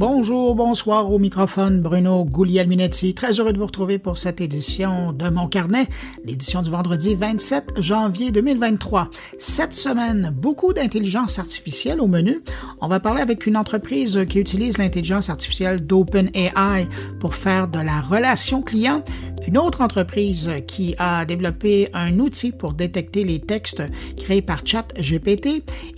Bonjour, bonsoir au microphone, Bruno Guglielminetti. Très heureux de vous retrouver pour cette édition de Mon Carnet, l'édition du vendredi 27 janvier 2023. Cette semaine, beaucoup d'intelligence artificielle au menu. On va parler avec une entreprise qui utilise l'intelligence artificielle d'OpenAI pour faire de la relation client. Une autre entreprise qui a développé un outil pour détecter les textes créés par ChatGPT.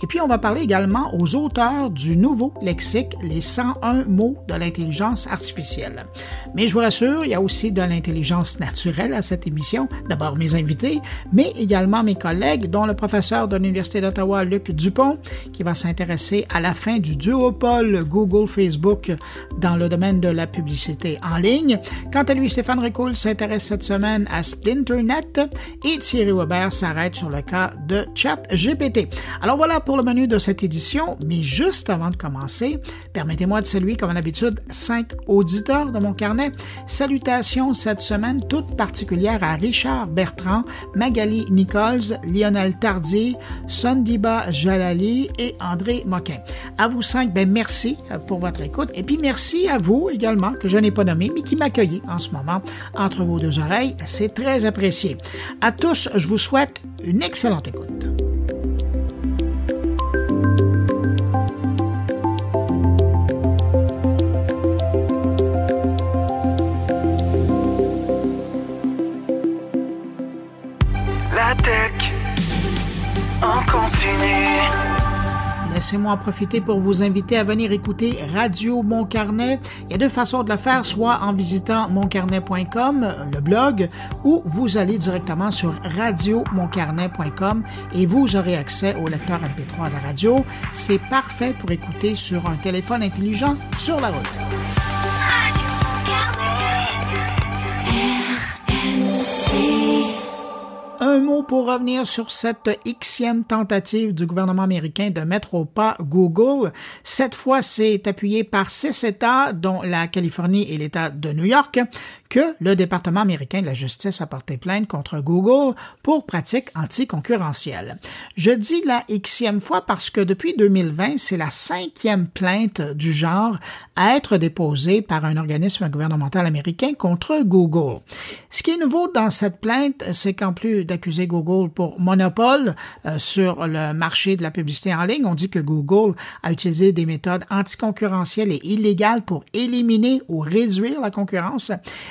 Et puis, on va parler également aux auteurs du nouveau lexique, les 101 mots de l'intelligence artificielle. Mais je vous rassure, il y a aussi de l'intelligence naturelle à cette émission. D'abord mes invités, mais également mes collègues, dont le professeur de l'Université d'Ottawa, Luc Dupont, qui va s'intéresser à la fin du duopole Google-Facebook dans le domaine de la publicité en ligne. Quant à lui, Stéphane Ricoul s'intéresse cette semaine à Splinternet et Thierry Weber s'arrête sur le cas de ChatGPT. Alors voilà pour le menu de cette édition, mais juste avant de commencer, permettez-moi de saluer, comme à l'habitude, 5 auditeurs de Mon Carnet. Salutations cette semaine toute particulière à Richard Bertrand, Magali Nichols, Lionel Tardier, Sondiba Jalali et André Moquin. À vous 5, merci pour votre écoute. Et puis merci à vous également, que je n'ai pas nommé, mais qui m'accueillez en ce moment entre vos deux oreilles. C'est très apprécié. À tous, je vous souhaite une excellente écoute. En continu. Laissez-moi en profiter pour vous inviter à venir écouter Radio Mon Carnet. Il y a deux façons de le faire, soit en visitant moncarnet.com, le blog, ou vous allez directement sur radiomoncarnet.com et vous aurez accès au lecteur MP3 de la radio. C'est parfait pour écouter sur un téléphone intelligent sur la route. Un mot pour revenir sur cette Xème tentative du gouvernement américain de mettre au pas Google. Cette fois, c'est appuyé par 6 États, dont la Californie et l'État de New York, que le département américain de la justice a porté plainte contre Google pour pratiques anticoncurrentielles. Je dis la Xème fois parce que depuis 2020, c'est la 5e plainte du genre à être déposée par un organisme gouvernemental américain contre Google. Ce qui est nouveau dans cette plainte, c'est qu'en plus d'accuser Google pour monopole sur le marché de la publicité en ligne, on dit que Google a utilisé des méthodes anticoncurrentielles et illégales pour éliminer ou réduire la concurrence.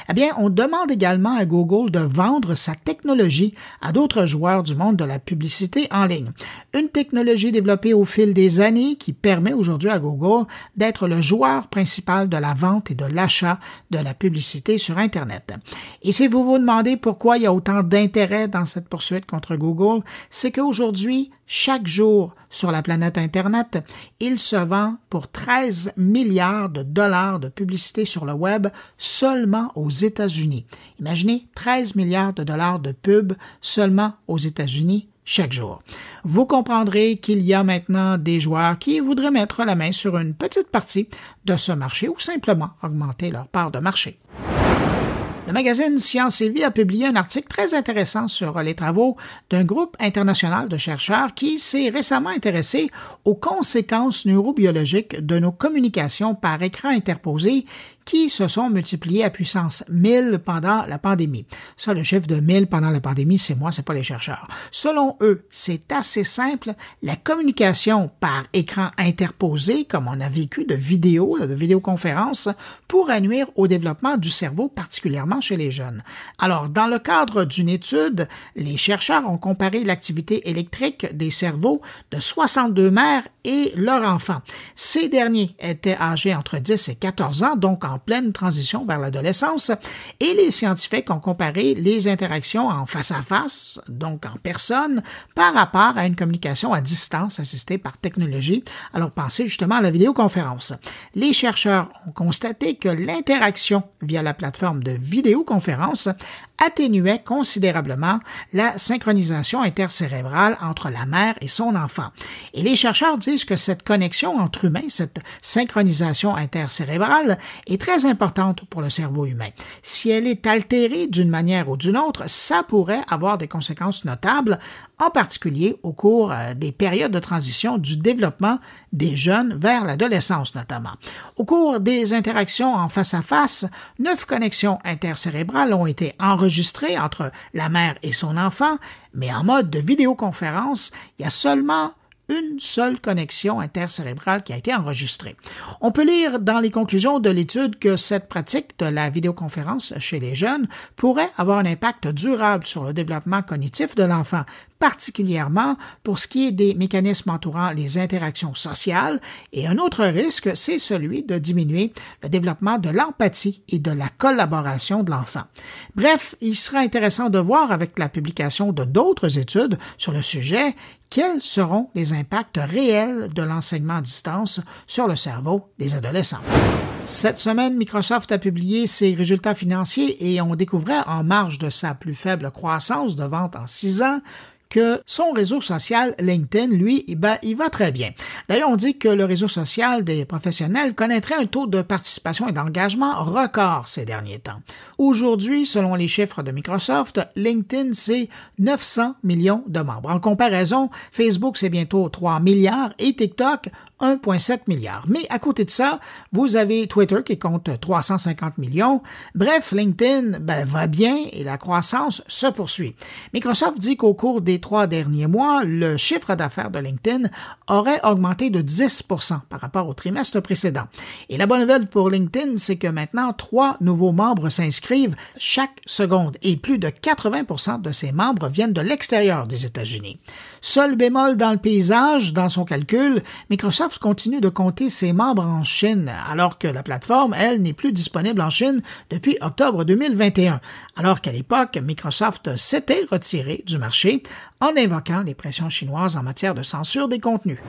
Eh bien, on demande également à Google de vendre sa technologie à d'autres joueurs du monde de la publicité en ligne. Une technologie développée au fil des années qui permet aujourd'hui à Google d'être le joueur principal de la vente et de l'achat de la publicité sur Internet. Et si vous vous demandez pourquoi il y a autant d'intérêt dans cette poursuite contre Google, c'est qu'aujourd'hui, chaque jour sur la planète Internet, il se vend pour 13 milliards de dollars de publicité sur le web seulement aux États-Unis. Imaginez 13 milliards de dollars de pub seulement aux États-Unis chaque jour. Vous comprendrez qu'il y a maintenant des joueurs qui voudraient mettre la main sur une petite partie de ce marché ou simplement augmenter leur part de marché. Le magazine Science et Vie a publié un article très intéressant sur les travaux d'un groupe international de chercheurs qui s'est récemment intéressé aux conséquences neurobiologiques de nos communications par écran interposé qui se sont multipliés à puissance 1000 pendant la pandémie. Ça, le chiffre de 1000 pendant la pandémie, c'est moi, c'est pas les chercheurs. Selon eux, c'est assez simple. La communication par écran interposé, comme on a vécu de vidéoconférence, pourrait nuire au développement du cerveau, particulièrement chez les jeunes. Alors, dans le cadre d'une étude, les chercheurs ont comparé l'activité électrique des cerveaux de 62 mères et leurs enfants. Ces derniers étaient âgés entre 10 et 14 ans, donc en pleine transition vers l'adolescence, et les scientifiques ont comparé les interactions en face-à-face, donc en personne, par rapport à une communication à distance assistée par technologie. Alors pensez justement à la vidéoconférence. Les chercheurs ont constaté que l'interaction via la plateforme de vidéoconférence atténuait considérablement la synchronisation intercérébrale entre la mère et son enfant. Et les chercheurs disent que cette connexion entre humains, cette synchronisation intercérébrale, est très importante pour le cerveau humain. Si elle est altérée d'une manière ou d'une autre, ça pourrait avoir des conséquences notables, en particulier au cours des périodes de transition du développement des jeunes vers l'adolescence notamment. Au cours des interactions en face à face, 9 connexions intercérébrales ont été enregistrées entre la mère et son enfant, mais en mode de vidéoconférence, il y a seulement une seule connexion intercérébrale qui a été enregistrée. On peut lire dans les conclusions de l'étude que cette pratique de la vidéoconférence chez les jeunes pourrait avoir un impact durable sur le développement cognitif de l'enfant, particulièrement pour ce qui est des mécanismes entourant les interactions sociales, et un autre risque, c'est celui de diminuer le développement de l'empathie et de la collaboration de l'enfant. Bref, il sera intéressant de voir avec la publication de d'autres études sur le sujet quels seront les impacts réels de l'enseignement à distance sur le cerveau des adolescents. Cette semaine, Microsoft a publié ses résultats financiers et on découvrait, en marge de sa plus faible croissance de vente en 6 ans, que son réseau social LinkedIn, lui, il va très bien. D'ailleurs, on dit que le réseau social des professionnels connaîtrait un taux de participation et d'engagement record ces derniers temps. Aujourd'hui, selon les chiffres de Microsoft, LinkedIn, c'est 900 millions de membres. En comparaison, Facebook, c'est bientôt 3 milliards et TikTok, 1,7 milliard. Mais à côté de ça, vous avez Twitter qui compte 350 millions. Bref, LinkedIn va bien et la croissance se poursuit. Microsoft dit qu'au cours des 3 derniers mois, le chiffre d'affaires de LinkedIn aurait augmenté de 10% par rapport au trimestre précédent. Et la bonne nouvelle pour LinkedIn, c'est que maintenant, 3 nouveaux membres s'inscrivent chaque seconde et plus de 80% de ces membres viennent de l'extérieur des États-Unis. Seul bémol dans le paysage, dans son calcul, Microsoft continue de compter ses membres en Chine, alors que la plateforme, elle, n'est plus disponible en Chine depuis octobre 2021, alors qu'à l'époque, Microsoft s'était retiré du marché en invoquant les pressions chinoises en matière de censure des contenus.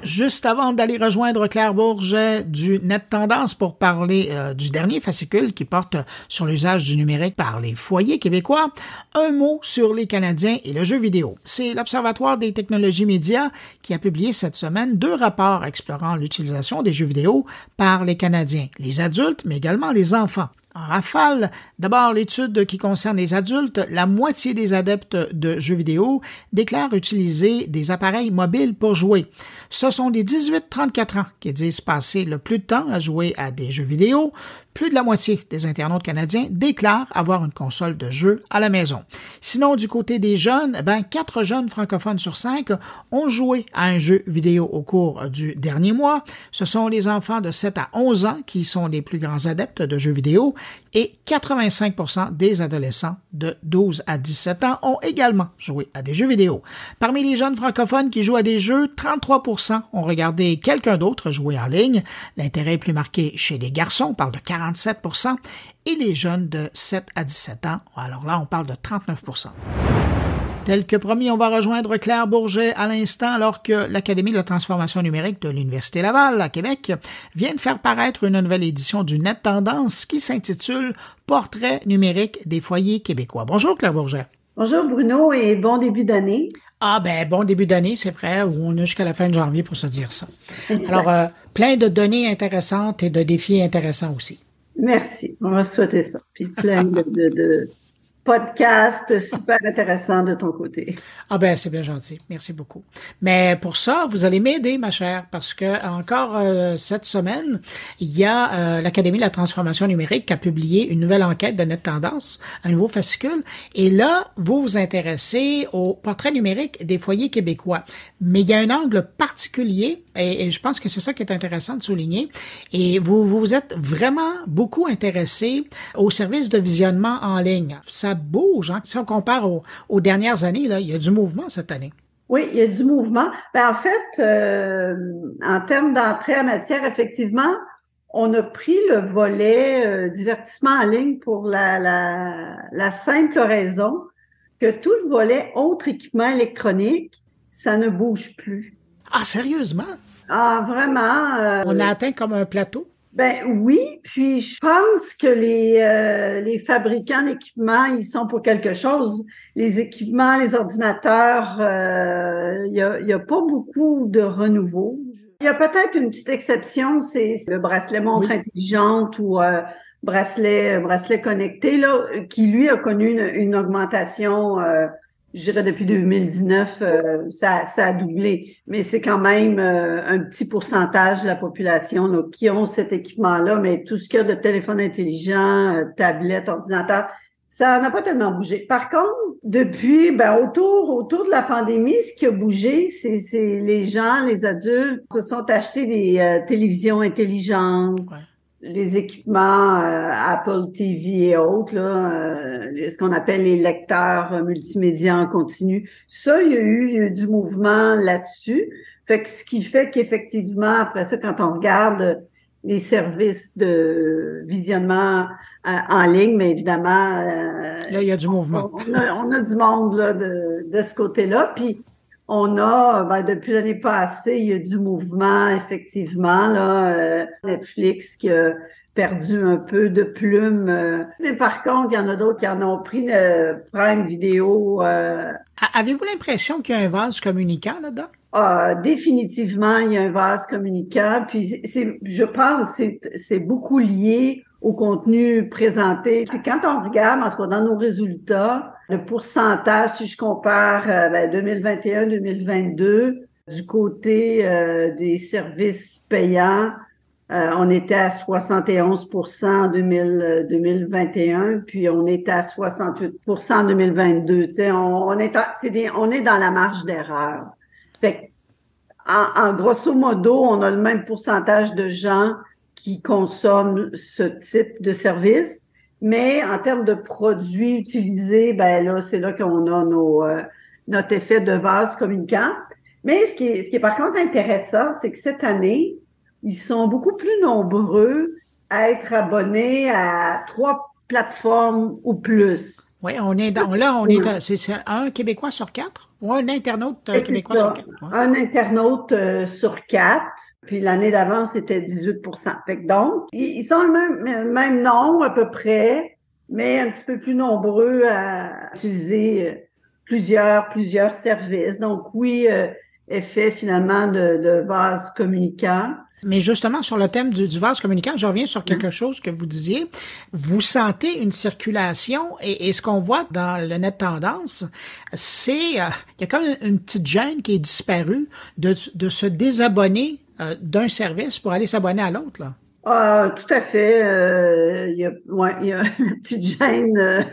Juste avant d'aller rejoindre Claire Bourget du Net Tendance pour parler du dernier fascicule qui porte sur l'usage du numérique par les foyers québécois, un mot sur les Canadiens et le jeu vidéo. C'est l'Observatoire des technologies médias qui a publié cette semaine 2 rapports explorant l'utilisation des jeux vidéo par les Canadiens, les adultes, mais également les enfants. En rafale, d'abord l'étude qui concerne les adultes, la moitié des adeptes de jeux vidéo déclarent utiliser des appareils mobiles pour jouer. Ce sont les 18-34 ans qui disent passer le plus de temps à jouer à des jeux vidéo. Plus de la moitié des internautes canadiens déclarent avoir une console de jeu à la maison. Sinon, du côté des jeunes, 4 jeunes francophones sur 5 ont joué à un jeu vidéo au cours du dernier mois. Ce sont les enfants de 7 à 11 ans qui sont les plus grands adeptes de jeux vidéo et 85% des adolescents de 12 à 17 ans ont également joué à des jeux vidéo. Parmi les jeunes francophones qui jouent à des jeux, 33% ont regardé quelqu'un d'autre jouer en ligne. L'intérêt est plus marqué chez les garçons, on parle de 47%, et les jeunes de 7 à 17 ans, alors là, on parle de 39%. Tel que promis, on va rejoindre Claire Bourget à l'instant alors que l'Académie de la transformation numérique de l'Université Laval à Québec vient de faire paraître une nouvelle édition du Net Tendance qui s'intitule « Portrait numérique des foyers québécois ». Bonjour Claire Bourget. Bonjour Bruno et bon début d'année. Bon début d'année, c'est vrai, où on a jusqu'à la fin de janvier pour se dire ça. Exact. Alors, plein de données intéressantes et de défis intéressants aussi. Merci, on va souhaiter ça. Puis plein de podcasts super intéressants de ton côté. C'est bien gentil. Merci beaucoup. Mais pour ça, vous allez m'aider, ma chère, parce que encore cette semaine, il y a l'Académie de la transformation numérique qui a publié une nouvelle enquête de Net Tendance, un nouveau fascicule. Et là, vous vous intéressez au portrait numérique des foyers québécois. Mais il y a un angle particulier, et je pense que c'est ça qui est intéressant de souligner. Et vous êtes vraiment beaucoup intéressé aux services de visionnement en ligne. Ça bouge, hein? Si on compare aux dernières années, là, il y a du mouvement cette année. Oui, il y a du mouvement. En fait, en termes d'entrée en matière, effectivement, on a pris le volet divertissement en ligne pour la simple raison que tout le volet autre équipement électronique, ça ne bouge plus. Ah, sérieusement? Ah, vraiment. On a atteint comme un plateau? Oui, puis je pense que les fabricants d'équipements, ils sont pour quelque chose. Les équipements, les ordinateurs, il y a pas beaucoup de renouveau. Il y a peut-être une petite exception, c'est le bracelet montre intelligente ou bracelet connecté là, qui lui a connu une augmentation je dirais depuis 2019, ça a doublé. Mais c'est quand même un petit pourcentage de la population là, qui ont cet équipement-là, mais tout ce qu'il y a de téléphone intelligent, tablette, ordinateur, ça n'a pas tellement bougé. Par contre, depuis, autour de la pandémie, ce qui a bougé, c'est les gens, les adultes, se sont achetés des télévisions intelligentes. Ouais. Les équipements Apple TV et autres, là, ce qu'on appelle les lecteurs multimédia en continu. Ça, il y a eu du mouvement là-dessus. Fait que ce qui fait qu'effectivement, après ça, quand on regarde les services de visionnement en ligne, mais évidemment... là, il y a du mouvement. On a du monde là, de ce côté-là. Puis, on a, depuis l'année passée, il y a du mouvement, effectivement, là, Netflix qui a perdu un peu de plumes. Mais par contre, il y en a d'autres qui en ont pris Prime Vidéo. Avez-vous l'impression qu'il y a un vase communicant là-dedans? Définitivement, il y a un vase communicant. Puis, je pense que c'est beaucoup lié au contenu présenté. Puis quand on regarde, en tout cas, dans nos résultats, le pourcentage, si je compare 2021-2022, du côté des services payants, on était à 71% en 2021, puis on était à 68% en 2022. Tu sais, on est dans la marge d'erreur. Fait en grosso modo, on a le même pourcentage de gens qui consomment ce type de service, mais en termes de produits utilisés, là, c'est là qu'on a notre effet de vase communicant. Mais ce qui est par contre intéressant, c'est que cette année, ils sont beaucoup plus nombreux à être abonnés à 3 plateformes ou plus. Oui, c'est un Québécois sur 4 ou un internaute québécois sur 4. Ouais. Un internaute sur 4, puis l'année d'avant, c'était 18%. Fait que donc, ils sont le même nombre à peu près, mais un petit peu plus nombreux à utiliser plusieurs services. Donc oui, effet finalement de vase communicant. Mais justement, sur le thème du vase communicant, je reviens sur quelque chose que vous disiez. Vous sentez une circulation et ce qu'on voit dans le net tendance, c'est il y a comme une petite gêne qui est disparue de se désabonner d'un service pour aller s'abonner à l'autre, là. Tout à fait. Il y a la petite gêne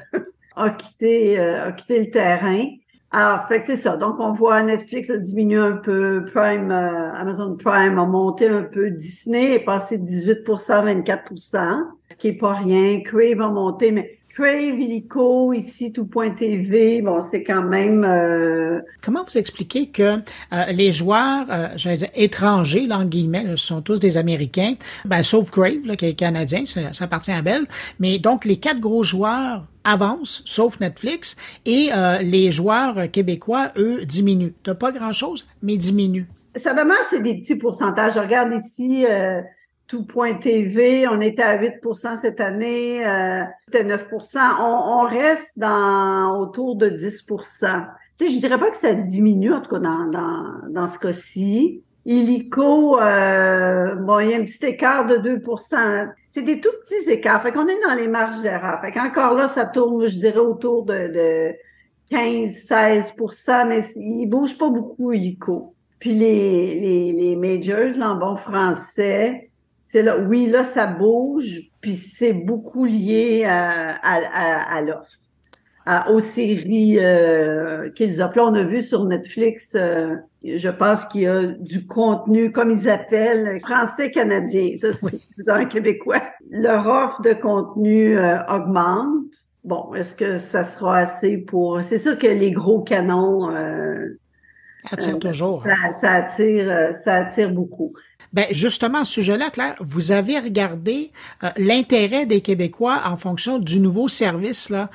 a quitté le terrain. Alors, fait que c'est ça. Donc, on voit Netflix a diminué un peu, Amazon Prime a monté un peu, Disney est passé de 18% à 24%, ce qui est pas rien. Crave a monté, mais Crave, Illico, ici, Tout.tv, bon, c'est quand même... Comment vous expliquez que les joueurs, j'allais dire étrangers, là, en guillemets, là, ce sont tous des Américains, sauf Crave, là, qui est canadien, ça appartient à Bell, mais donc les 4 gros joueurs avancent, sauf Netflix, et les joueurs québécois, eux, diminuent. T'as pas grand-chose, mais diminuent. Ça demeure, c'est des petits pourcentages. Je regarde ici... Tout.tv, on était à 8% cette année, c'était 9%. On reste autour de 10%. Tu sais, je dirais pas que ça diminue, en tout cas dans ce cas-ci. Illico, il y a un petit écart de 2%. C'est des tout petits écarts. Fait qu'on est dans les marges d'erreur. Fait qu'encore là, ça tourne, je dirais, autour de 15-16%, mais il bouge pas beaucoup, Illico. Puis les majors, là, en bon français, c'est là, oui, là, ça bouge, puis c'est beaucoup lié à l'offre, aux séries qu'ils offrent. Là, on a vu sur Netflix, je pense qu'il y a du contenu, comme ils appellent, français-canadien. Ça, c'est dans un québécois. Leur offre de contenu augmente. Bon, est-ce que ça sera assez pour... C'est sûr que les gros canons... attire toujours. Ça attire beaucoup. Justement, à ce sujet-là, Claire, vous avez regardé l'intérêt des Québécois en fonction du nouveau service là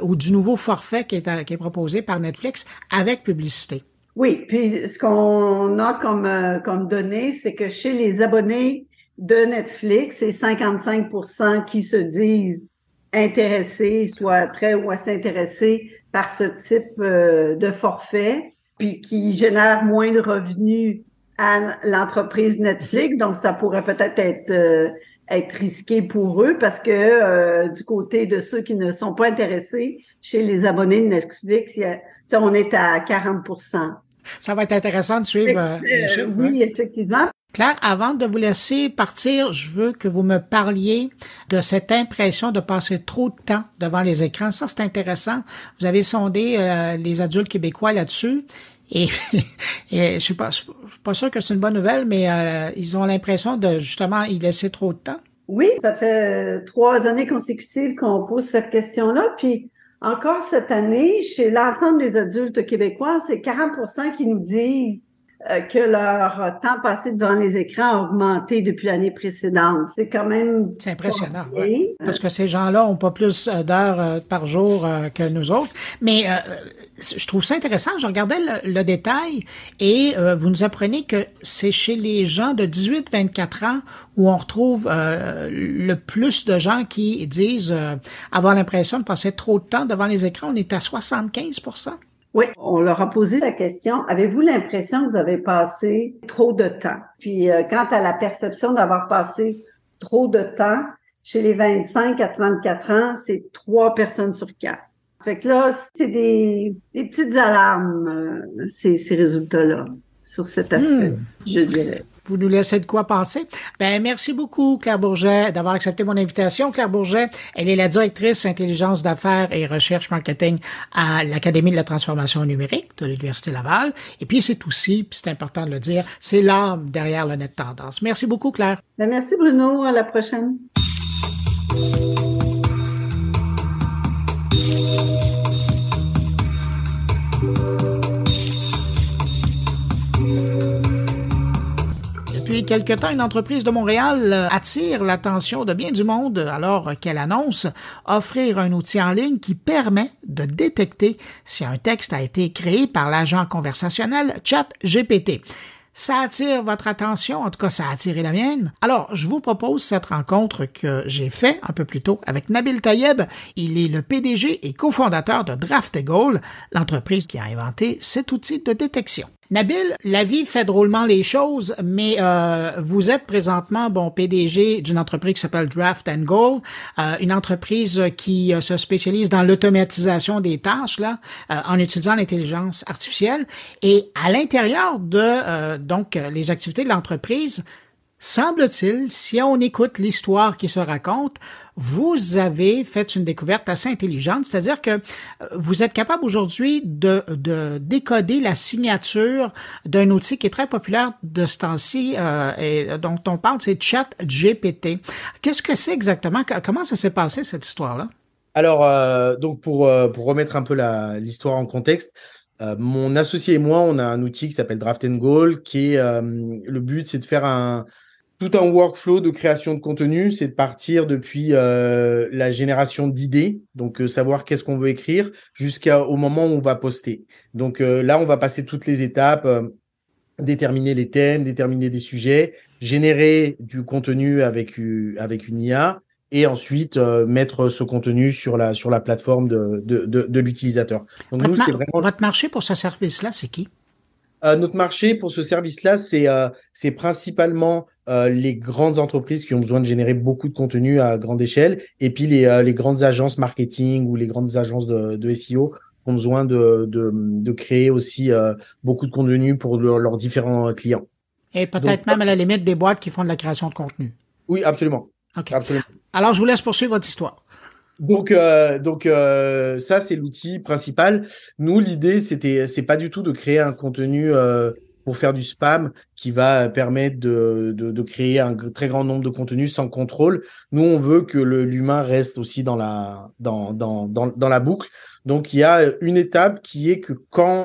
ou du nouveau forfait qui est proposé par Netflix avec publicité. Oui, puis ce qu'on a comme données, c'est que chez les abonnés de Netflix, c'est 55% qui se disent intéressés, soit très ou assez intéressés par ce type de forfait, puis qui génère moins de revenus à l'entreprise Netflix. Donc, ça pourrait peut-être être être risqué pour eux parce que du côté de ceux qui ne sont pas intéressés, chez les abonnés de Netflix, on est à 40%. Ça va être intéressant de suivre les chiffres. Oui, effectivement. Claire, avant de vous laisser partir, je veux que vous me parliez de cette impression de passer trop de temps devant les écrans. Ça, c'est intéressant. Vous avez sondé les adultes québécois là-dessus. Et, je suis pas sûr que c'est une bonne nouvelle, mais ils ont l'impression de justement y laisser trop de temps. Oui, ça fait 3 années consécutives qu'on pose cette question-là. Puis encore cette année, chez l'ensemble des adultes québécois, c'est 40% qui nous disent que leur temps passé devant les écrans a augmenté depuis l'année précédente. C'est quand même... C'est impressionnant, oui. Parce que ces gens-là ont pas plus d'heures par jour que nous autres. Mais je trouve ça intéressant. Je regardais le détail et vous nous apprenez que c'est chez les gens de 18-24 ans où on retrouve le plus de gens qui disent avoir l'impression de passer trop de temps devant les écrans. On est à 75%. Oui, on leur a posé la question, avez-vous l'impression que vous avez passé trop de temps? Puis, quant à la perception d'avoir passé trop de temps, chez les 25 à 34 ans, c'est 3 personnes sur 4. Fait que là, c'est des petites alarmes, ces résultats-là, sur cet aspect, je dirais. Vous nous laissez de quoi penser. Ben, merci beaucoup, Claire Bourget, d'avoir accepté mon invitation. Claire Bourget, elle est la directrice intelligence d'affaires et recherche marketing à l'Académie de la transformation numérique de l'Université Laval. Et puis, c'est aussi, puis c'est important de le dire, c'est l'âme derrière le Net Tendance. Merci beaucoup, Claire. Ben, merci, Bruno. À la prochaine. Depuis quelque temps, une entreprise de Montréal attire l'attention de bien du monde alors qu'elle annonce offrir un outil en ligne qui permet de détecter si un texte a été créé par l'agent conversationnel ChatGPT. Ça attire votre attention, en tout cas ça a attiré la mienne. Alors, je vous propose cette rencontre que j'ai fait un peu plus tôt avec Nabil Tayeb. Il est le PDG et cofondateur de DraftEagle, l'entreprise qui a inventé cet outil de détection. Nabil, la vie fait drôlement les choses, mais vous êtes présentement PDG d'une entreprise qui s'appelle Draft & Goal, une entreprise qui se spécialise dans l'automatisation des tâches là, en utilisant l'intelligence artificielle. Et à l'intérieur de donc les activités de l'entreprise, semble-t-il, si on écoute l'histoire qui se raconte, vous avez fait une découverte assez intelligente, c'est-à-dire que vous êtes capable aujourd'hui de décoder la signature d'un outil qui est très populaire de ce temps-ci et dont on parle, c'est ChatGPT. Qu'est-ce que c'est exactement? Comment ça s'est passé, cette histoire-là? Alors, donc pour remettre un peu l'histoire en contexte, mon associé et moi, on a un outil qui s'appelle Draft & Goal, qui est le but, c'est de faire tout un workflow de création de contenu, c'est de partir depuis la génération d'idées, donc savoir qu'est-ce qu'on veut écrire, jusqu'au moment où on va poster. Donc là, on va passer toutes les étapes, déterminer les thèmes, déterminer des sujets, générer du contenu avec une IA, et ensuite mettre ce contenu sur la plateforme de l'utilisateur. Donc nous, c'est vraiment... Votre marché pour ce service-là, c'est qui? Notre marché pour ce service-là, c'est principalement les grandes entreprises qui ont besoin de générer beaucoup de contenu à grande échelle, et puis les grandes agences marketing ou les grandes agences de SEO qui ont besoin de créer aussi beaucoup de contenu pour leurs différents clients. Et peut-être même à la limite des boîtes qui font de la création de contenu. Oui, absolument. OK. Absolument. Alors, je vous laisse poursuivre votre histoire. Donc ça, c'est l'outil principal. Nous, l'idée, c'est pas du tout de créer un contenu pour faire du spam qui va permettre de créer un très grand nombre de contenus sans contrôle. Nous, on veut que l'humain reste aussi dans la boucle. Donc, il y a une étape qui est que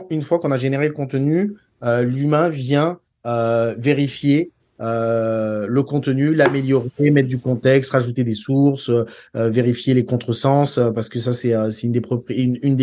une fois qu'on a généré le contenu, l'humain vient vérifier le contenu, l'améliorer, mettre du contexte, rajouter des sources, vérifier les contresens, parce que ça c'est une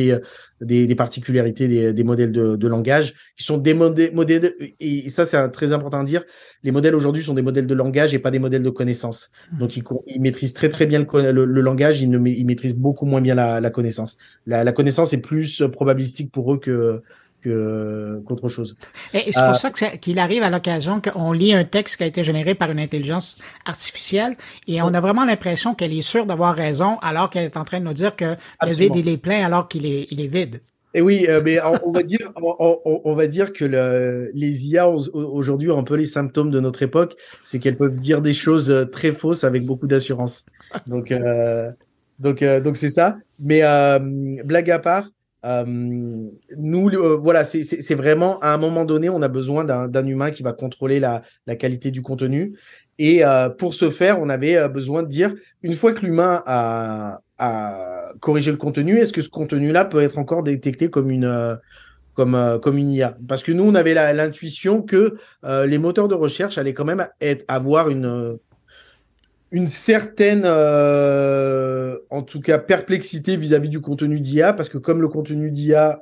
des particularités des modèles de langage, qui sont des modèles, et ça c'est très important à dire, les modèles aujourd'hui sont des modèles de langage et pas des modèles de connaissance. Donc ils maîtrisent très très bien le langage, ils maîtrisent beaucoup moins bien la connaissance. La connaissance est plus probabilistique pour eux que qu'autre chose. Et c'est pour ça qu'il arrive à l'occasion qu'on lit un texte qui a été généré par une intelligence artificielle et on a vraiment l'impression qu'elle est sûre d'avoir raison alors qu'elle est en train de nous dire que le vide, il est plein alors qu'il est, il est vide. Et oui, mais on va dire que les IA aujourd'hui ont un peu les symptômes de notre époque, c'est qu'elles peuvent dire des choses très fausses avec beaucoup d'assurance. Donc, donc c'est ça. Mais blague à part, nous, voilà, c'est vraiment à un moment donné, on a besoin d'un humain qui va contrôler la qualité du contenu. Et pour ce faire, on avait besoin de dire, une fois que l'humain a corrigé le contenu, est-ce que ce contenu-là peut être encore détecté comme comme une IA? Parce que nous, on avait l'intuition que les moteurs de recherche allaient quand même avoir une certaine, en tout cas, perplexité vis-à-vis du contenu d'IA, parce que comme le contenu d'IA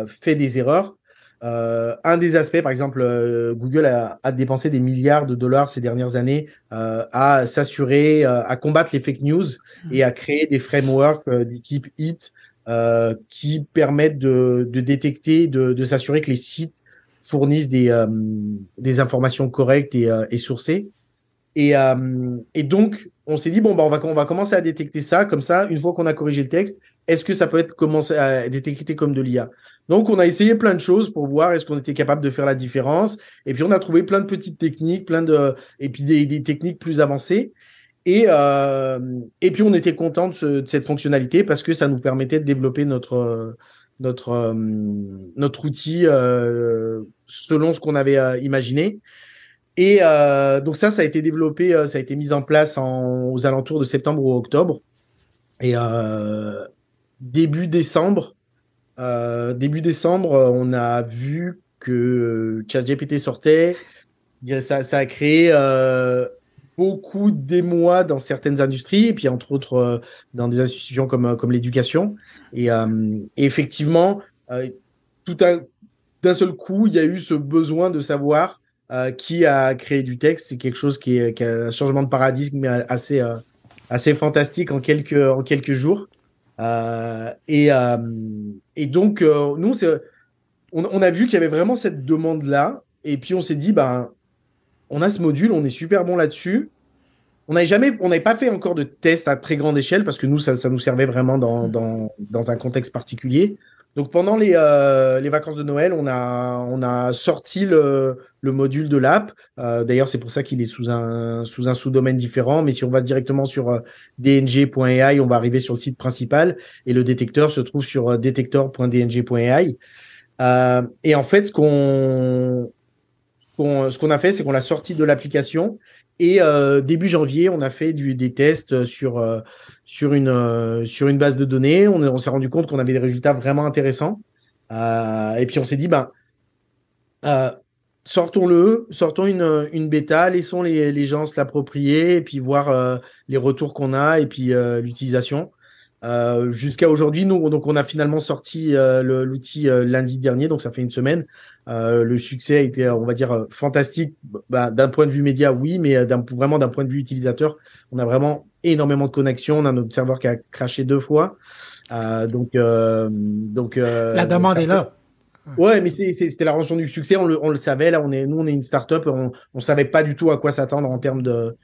fait des erreurs, un des aspects, par exemple, Google a dépensé des milliards de dollars ces dernières années à s'assurer, à combattre les fake news et à créer des frameworks du type HIT qui permettent de détecter, de s'assurer que les sites fournissent des informations correctes et sourcées. Et donc, on s'est dit, bon, bah, on va commencer à détecter ça. Comme ça, une fois qu'on a corrigé le texte, est-ce que ça peut être commencé à être détecté comme de l'IA? Donc, on a essayé plein de choses pour voir est-ce qu'on était capable de faire la différence. Et puis, on a trouvé plein de petites techniques, et puis des techniques plus avancées. Et puis, on était content de cette fonctionnalité parce que ça nous permettait de développer notre outil selon ce qu'on avait imaginé. Et donc ça a été développé, ça a été mis en place aux alentours de septembre ou octobre. Et début décembre, on a vu que ChatGPT sortait. Ça a créé beaucoup d'émoi dans certaines industries, et puis entre autres dans des institutions comme l'éducation. Et effectivement, d'un seul coup, il y a eu ce besoin de savoir qui a créé du texte. C'est quelque chose qui a un changement de paradigme assez fantastique en quelques jours. Et donc, nous, on a vu qu'il y avait vraiment cette demande-là. Et puis, on s'est dit, ben, on a ce module, on est super bon là-dessus. On n'avait pas fait encore de test à très grande échelle parce que nous, ça nous servait vraiment dans un contexte particulier. Donc pendant les vacances de Noël, on a sorti le module de l'app. D'ailleurs, c'est pour ça qu'il est sous un sous-domaine différent. Mais si on va directement sur dng.ai, on va arriver sur le site principal et le détecteur se trouve sur detector.dng.ai. Et en fait, ce qu'on a fait, c'est qu'on l'a sorti de l'application. Et début janvier, on a fait des tests sur une base de données. On s'est rendu compte qu'on avait des résultats vraiment intéressants. Et puis on s'est dit, ben, sortons une bêta, laissons les gens se l'approprier et puis voir les retours qu'on a et puis l'utilisation. Jusqu'à aujourd'hui, donc on a finalement sorti l'outil lundi dernier, donc ça fait une semaine. Le succès a été, on va dire, fantastique. Bah, d'un point de vue média, oui, mais vraiment d'un point de vue utilisateur, on a vraiment énormément de connexions. On a notre serveur qui a crashé 2 fois. La demande est là. Ouais, mais c'était la rançon du succès. On le savait. Là, nous, on est une startup. On savait pas du tout à quoi s'attendre en termes de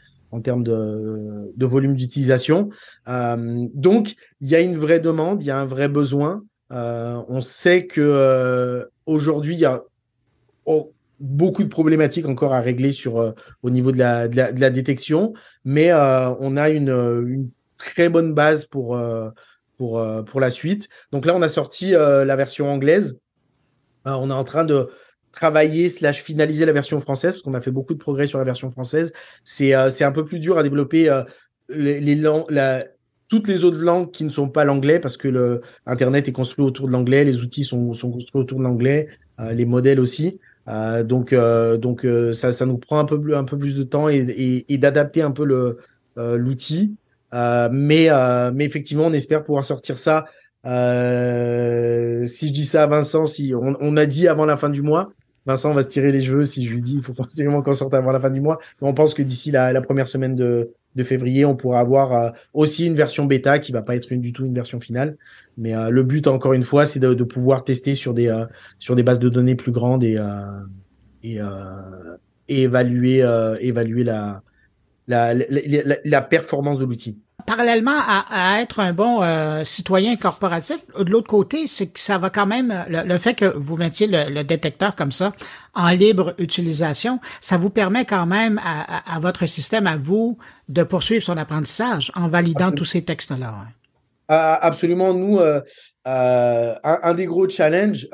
volume d'utilisation. Donc, il y a une vraie demande, il y a un vrai besoin. On sait que aujourd'hui, il y a beaucoup de problématiques encore à régler au niveau de la détection, mais on a une très bonne base pour la suite. Donc là, on a sorti la version anglaise. On est en train de travailler / finaliser la version française parce qu'on a fait beaucoup de progrès sur la version française. C'est un peu plus dur à développer toutes les autres langues qui ne sont pas l'anglais parce que Internet est construit autour de l'anglais, les outils sont construits autour de l'anglais, les modèles aussi. Donc ça nous prend un peu plus de temps et d'adapter un peu l'outil. Mais effectivement, on espère pouvoir sortir ça. Si je dis ça à Vincent, on a dit avant la fin du mois. Vincent va se tirer les cheveux si je lui dis il faut absolument qu'on sorte avant la fin du mois. Mais on pense que d'ici la première semaine de février, on pourra avoir aussi une version bêta qui va pas être du tout une version finale. Mais le but, encore une fois, c'est de pouvoir tester sur des bases de données plus grandes et, euh, et évaluer la performance de l'outil. Parallèlement à être un bon citoyen corporatif, de l'autre côté, c'est que ça va quand même, le fait que vous mettiez le détecteur comme ça en libre utilisation, ça vous permet quand même à votre système, à vous, de poursuivre son apprentissage en validant tous ces textes-là. Hein. Absolument, nous, un des gros challenges,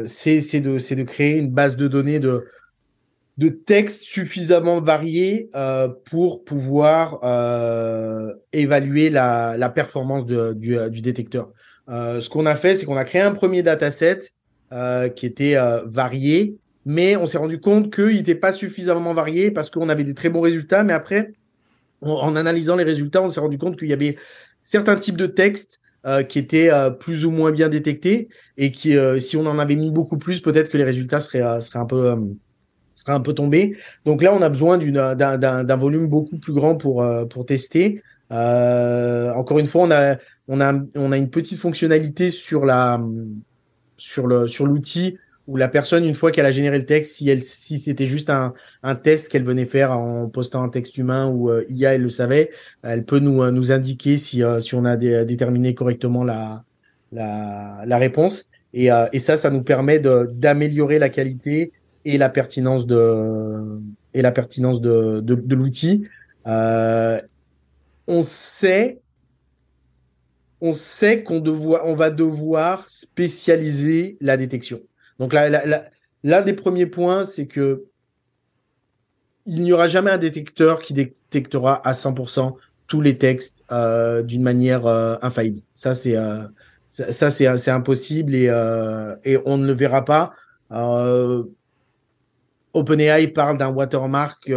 c'est de créer une base de données de textes suffisamment variés pour pouvoir évaluer la performance du détecteur. Ce qu'on a fait, c'est qu'on a créé un premier dataset qui était varié, mais on s'est rendu compte qu'il n'était pas suffisamment varié parce qu'on avait des très bons résultats, mais après, en analysant les résultats, on s'est rendu compte qu'il y avait certains types de textes qui étaient plus ou moins bien détectés et qui, si on en avait mis beaucoup plus, peut-être que les résultats seraient un peu tombé. Donc là, on a besoin d'un volume beaucoup plus grand pour tester. Encore une fois, on a une petite fonctionnalité sur l'outil où la personne, une fois qu'elle a généré le texte, si c'était juste un test qu'elle venait faire en postant un texte humain ou IA, elle le savait, elle peut nous indiquer si on a déterminé correctement la réponse. Et ça nous permet d'améliorer la qualité et la pertinence de l'outil. On sait on va devoir spécialiser la détection. Donc l'un des premiers points, c'est que il n'y aura jamais un détecteur qui détectera à 100% tous les textes d'une manière infaillible. Ça, c'est impossible et on ne le verra pas. OpenAI parle d'un watermark.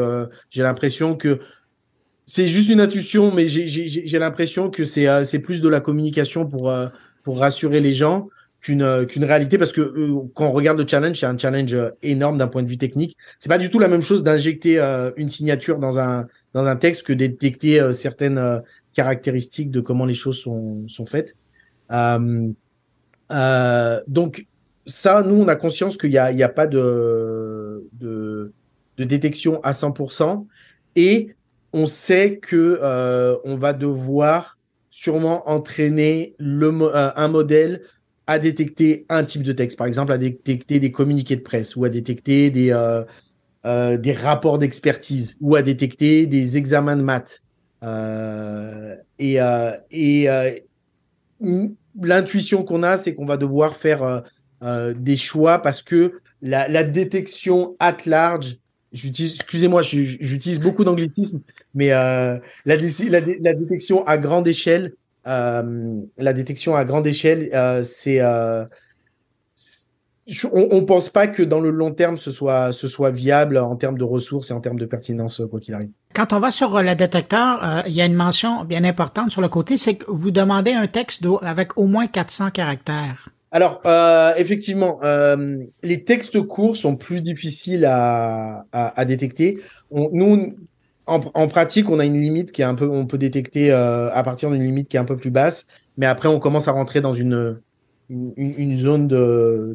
J'ai l'impression que c'est juste une intuition, mais j'ai l'impression que c'est plus de la communication pour rassurer les gens qu'une réalité, parce que quand on regarde le challenge, c'est un challenge énorme d'un point de vue technique. C'est pas du tout la même chose d'injecter une signature dans un texte que de détecter certaines caractéristiques de comment les choses sont faites. Donc ça, nous, on a conscience qu'il y a pas de détection à 100%, et on sait que on va devoir sûrement entraîner un modèle à détecter un type de texte, par exemple à détecter des communiqués de presse ou à détecter des rapports d'expertise ou à détecter des examens de maths. L'intuition qu'on a, c'est qu'on va devoir faire des choix parce que la détection at large, excusez-moi, j'utilise beaucoup d'anglicisme, mais la détection à grande échelle, c'est on pense pas que dans le long terme ce soit viable en termes de ressources et en termes de pertinence quoi qu'il arrive. Quand on va sur le détecteur, il y a une mention bien importante sur le côté, c'est que vous demandez un texte avec au moins 400 caractères. Alors, effectivement, les textes courts sont plus difficiles à détecter. Nous, en pratique, on a une limite qui est on peut détecter à partir d'une limite qui est un peu plus basse, mais après, on commence à rentrer dans une zone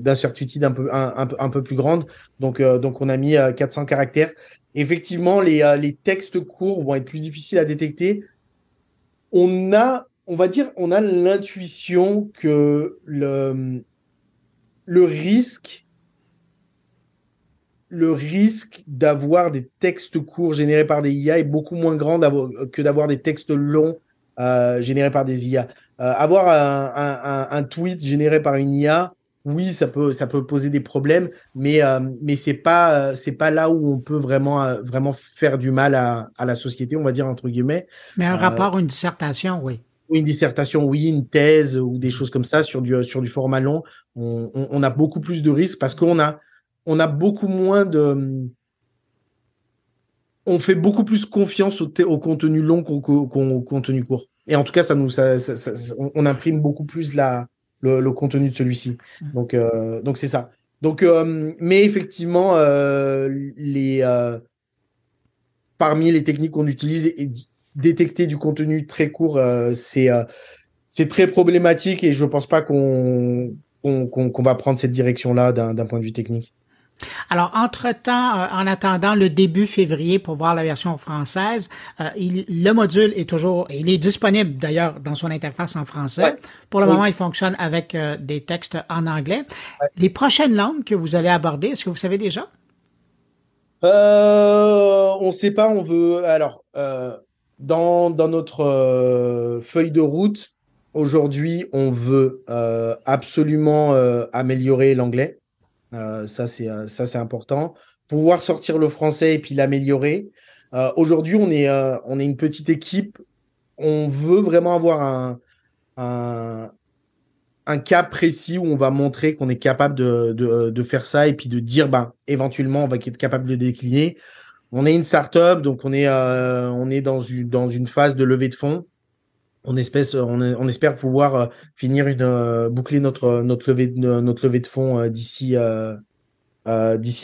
d'incertitude un peu plus grande. Donc, on a mis 400 caractères. Effectivement, les textes courts vont être plus difficiles à détecter. On a l'intuition que le risque d'avoir des textes courts générés par des IA est beaucoup moins grand que d'avoir des textes longs générés par des IA. Avoir un tweet généré par une IA, oui, ça peut poser des problèmes, mais c'est pas là où on peut vraiment faire du mal à la société, on va dire entre guillemets. Mais un rapport, une dissertation, oui. Une dissertation, oui, une thèse ou des choses comme ça sur du format long, on a beaucoup plus de risques parce qu'on a beaucoup moins on fait beaucoup plus confiance au contenu long qu'au contenu court. Et en tout cas, on imprime beaucoup plus le contenu de celui-ci. Donc c'est ça. Donc, mais effectivement, parmi les techniques qu'on utilise, et détecter du contenu très court, c'est très problématique et je pense pas qu'on va prendre cette direction-là d'un point de vue technique. Alors, entre-temps, en attendant le début février pour voir la version française, le module il est disponible d'ailleurs dans son interface en français. Ouais. Pour le moment, il fonctionne avec des textes en anglais. Ouais. Les prochaines langues que vous allez aborder, est-ce que vous savez déjà? On sait pas, on veut... Alors, dans notre feuille de route, aujourd'hui, on veut absolument améliorer l'anglais. Ça, c'est important. Pouvoir sortir le français et puis l'améliorer. Aujourd'hui, on est une petite équipe. On veut vraiment avoir un cas précis où on va montrer qu'on est capable de faire ça et puis de dire, éventuellement, on va être capable de le décliner. On est une start-up, donc on est dans une phase de levée de fonds. On espère pouvoir boucler notre levée de fonds d'ici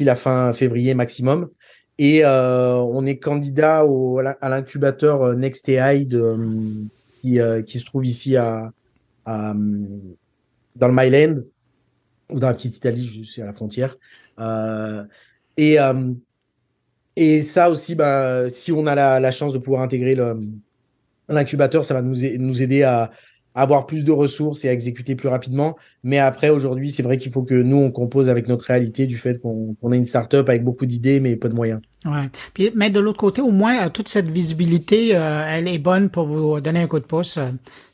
la fin février maximum. Et on est candidat à l'incubateur NextAI qui se trouve ici dans le Myland ou dans la petite Italie, juste à la frontière. Et ça aussi, si on a la chance de pouvoir intégrer l'incubateur, ça va nous aider à avoir plus de ressources et à exécuter plus rapidement. Mais après, aujourd'hui, c'est vrai qu'il faut que nous, on compose avec notre réalité du fait qu'on est une start-up avec beaucoup d'idées, mais pas de moyens. Ouais. Puis, mais de l'autre côté, au moins, toute cette visibilité, elle est bonne pour vous donner un coup de pouce.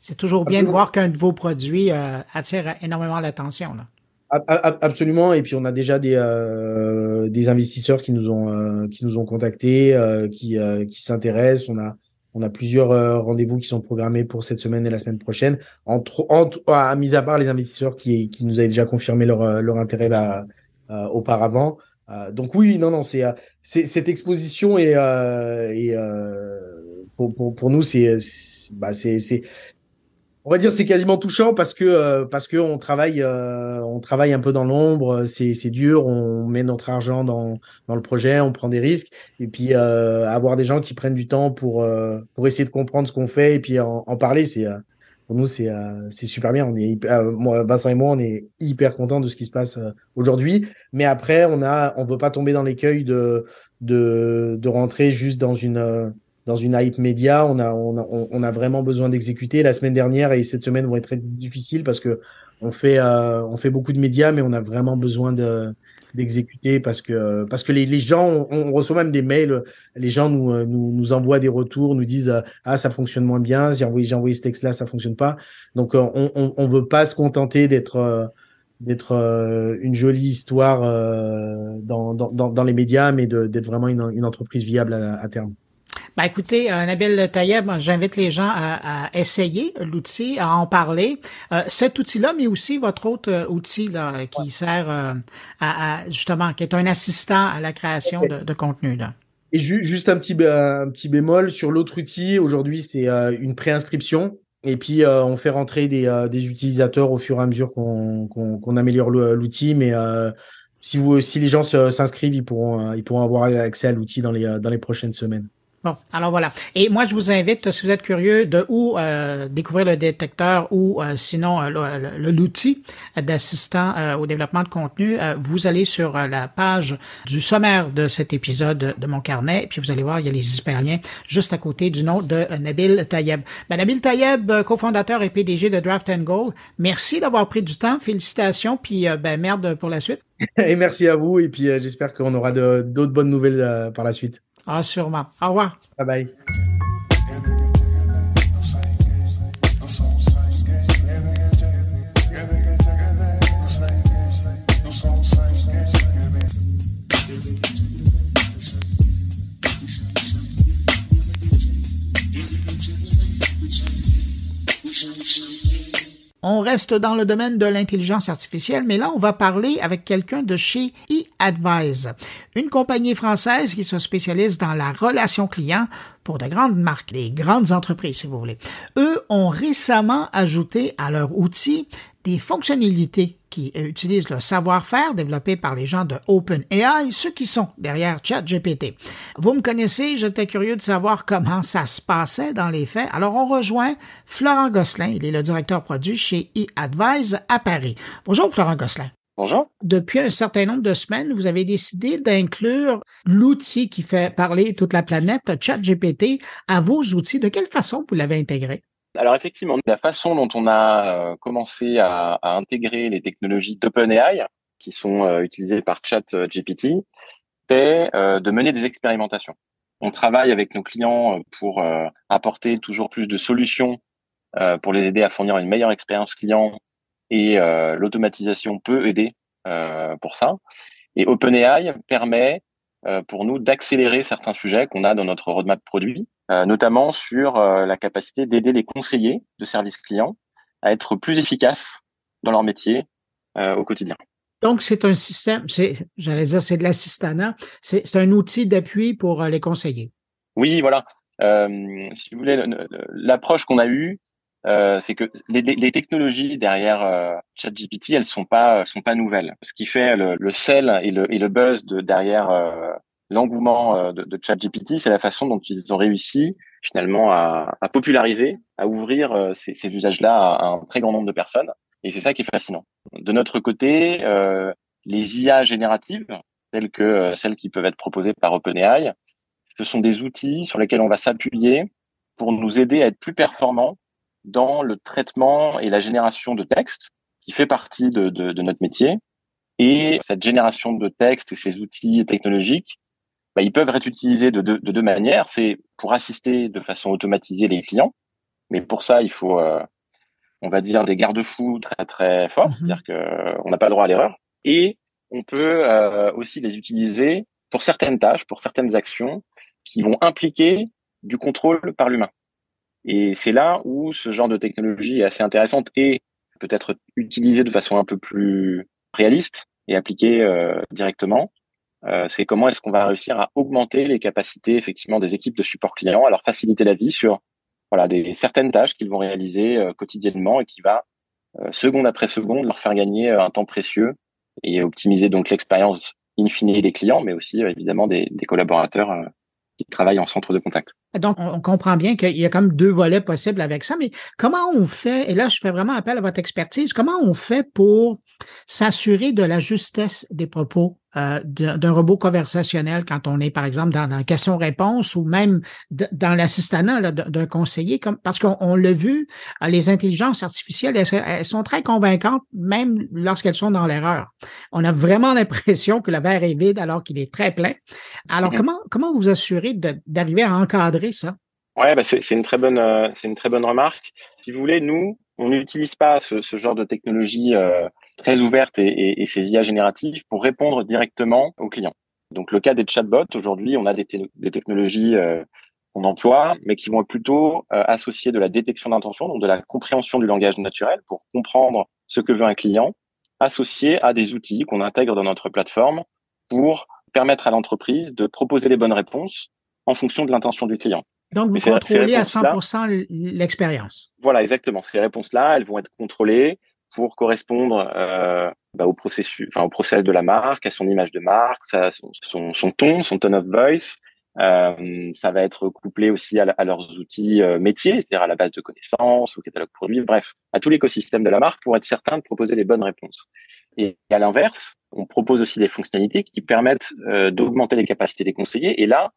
C'est toujours bien de voir qu'un de vos produits attire énormément l'attention, là. Absolument. Et puis, on a déjà des investisseurs qui nous ont contactés, qui s'intéressent. On a plusieurs rendez-vous qui sont programmés pour cette semaine et la semaine prochaine. Mis à part les investisseurs qui nous avaient déjà confirmé leur intérêt auparavant. Donc oui, non, c'est cette exposition et pour nous, on va dire c'est quasiment touchant parce que on travaille un peu dans l'ombre, c'est dur, on met notre argent dans le projet, on prend des risques et puis avoir des gens qui prennent du temps pour essayer de comprendre ce qu'on fait et puis en parler, pour nous c'est super bien. Moi, Vincent et moi, on est hyper contents de ce qui se passe aujourd'hui, mais après on veut pas tomber dans l'écueil de rentrer juste dans une hype média. On a vraiment besoin d'exécuter. La semaine dernière et cette semaine vont être très difficiles parce que on fait beaucoup de médias, mais on a vraiment besoin d'exécuter parce que les gens, on reçoit même des mails, les gens nous envoient des retours, nous disent ça fonctionne moins bien, j'ai envoyé ce texte-là, ça fonctionne pas. Donc on veut pas se contenter d'être une jolie histoire dans les médias, mais d'être vraiment une entreprise viable à terme. Écoutez, Nabil Tayeb, j'invite les gens à essayer l'outil, à en parler. Cet outil-là, mais aussi votre autre outil là, qui sert justement, qui est un assistant à la création de contenu. Là. Et juste un petit bémol sur l'autre outil. Aujourd'hui, c'est une préinscription. Et puis, on fait rentrer des utilisateurs au fur et à mesure qu'on améliore l'outil. Mais si les gens s'inscrivent, ils pourront avoir accès à l'outil dans les prochaines semaines. Bon, alors voilà. Et moi, je vous invite, si vous êtes curieux de où découvrir le détecteur ou sinon l'outil d'assistant au développement de contenu, vous allez sur la page du sommaire de cet épisode de Mon Carnet, puis vous allez voir, il y a les hyperliens juste à côté du nom de Nabil Tayeb. Nabil Tayeb, cofondateur et PDG de Draft & Goal, merci d'avoir pris du temps, félicitations, puis merde pour la suite. Et merci à vous, et puis j'espère qu'on aura d'autres bonnes nouvelles par la suite. Ah, sûrement. Au revoir. Bye bye. On reste dans le domaine de l'intelligence artificielle, mais là, on va parler avec quelqu'un de chez eAdvise, une compagnie française qui se spécialise dans la relation client pour de grandes marques, des grandes entreprises, si vous voulez. Eux ont récemment ajouté à leur outil des fonctionnalités qui utilise le savoir-faire développé par les gens de OpenAI, ceux qui sont derrière ChatGPT. Vous me connaissez, j'étais curieux de savoir comment ça se passait dans les faits. Alors, on rejoint Florent Gosselin. Il est le directeur produit chez eAdvise à Paris. Bonjour, Florent Gosselin. Bonjour. Depuis un certain nombre de semaines, vous avez décidé d'inclure l'outil qui fait parler toute la planète, ChatGPT, à vos outils. De quelle façon vous l'avez intégré? Alors effectivement, la façon dont on a commencé à intégrer les technologies d'OpenAI, qui sont utilisées par ChatGPT, c'est de mener des expérimentations. On travaille avec nos clients pour apporter toujours plus de solutions pour les aider à fournir une meilleure expérience client, et l'automatisation peut aider pour ça. Et OpenAI permet pour nous d'accélérer certains sujets qu'on a dans notre roadmap produit, notamment sur la capacité d'aider les conseillers de service client à être plus efficaces dans leur métier au quotidien. Donc, c'est un système, j'allais dire, c'est de l'assistanat, c'est un outil d'appui pour les conseillers. Oui, voilà. Si vous voulez, l'approche qu'on a eue, c'est que les technologies derrière ChatGPT, elles sont pas nouvelles. Ce qui fait le sel et le buzz derrière l'engouement de ChatGPT, c'est la façon dont ils ont réussi finalement à populariser, à ouvrir ces usages-là à un très grand nombre de personnes. Et c'est ça qui est fascinant. De notre côté, les IA génératives, telles que celles qui peuvent être proposées par OpenAI, ce sont des outils sur lesquels on va s'appuyer pour nous aider à être plus performants dans le traitement et la génération de textes, qui fait partie de notre métier. Et cette génération de textes et ces outils technologiques, ils peuvent être utilisés de deux manières. C'est pour assister de façon automatisée les clients, mais pour ça, il faut, on va dire, des garde-fous très très forts, c'est-à-dire qu'on n'a pas le droit à l'erreur. Et on peut aussi les utiliser pour certaines tâches, pour certaines actions qui vont impliquer du contrôle par l'humain. Et c'est là où ce genre de technologie est assez intéressante et peut être utilisée de façon un peu plus réaliste et appliquée directement. C'est comment est-ce qu'on va réussir à augmenter les capacités effectivement des équipes de support client, à leur faciliter la vie sur certaines tâches qu'ils vont réaliser quotidiennement et qui va seconde après seconde leur faire gagner un temps précieux et optimiser donc l'expérience in fine des clients, mais aussi évidemment des collaborateurs qui travaillent en centre de contact. Donc, on comprend bien qu'il y a comme deux volets possibles avec ça, mais comment on fait, et là, je fais vraiment appel à votre expertise, comment on fait pour s'assurer de la justesse des propos d'un robot conversationnel quand on est, par exemple, dans la question-réponse ou même dans l'assistanat d'un conseiller, parce qu'on l'a vu, les intelligences artificielles, elles sont très convaincantes, même lorsqu'elles sont dans l'erreur. On a vraiment l'impression que le verre est vide alors qu'il est très plein. Alors, comment vous assurez d'arriver à encadrer ça? Ouais, c'est une très bonne remarque. Si vous voulez, nous, on n'utilise pas ce genre de technologie très ouverte et ces IA génératives pour répondre directement aux clients. Donc, le cas des chatbots, aujourd'hui, on a des technologies qu'on emploie, mais qui vont plutôt associer de la détection d'intention, donc de la compréhension du langage naturel pour comprendre ce que veut un client, associé à des outils qu'on intègre dans notre plateforme pour permettre à l'entreprise de proposer les bonnes réponses en fonction de l'intention du client. Donc, vous contrôlez à 100% l'expérience. Voilà, exactement. Ces réponses-là, elles vont être contrôlées pour correspondre au process de la marque, à son image de marque, son ton, son tone of voice. Ça va être couplé aussi à leurs outils métiers, c'est-à-dire à la base de connaissances, au catalogue produit, bref, à tout l'écosystème de la marque pour être certain de proposer les bonnes réponses. Et à l'inverse, on propose aussi des fonctionnalités qui permettent d'augmenter les capacités des conseillers. Et là,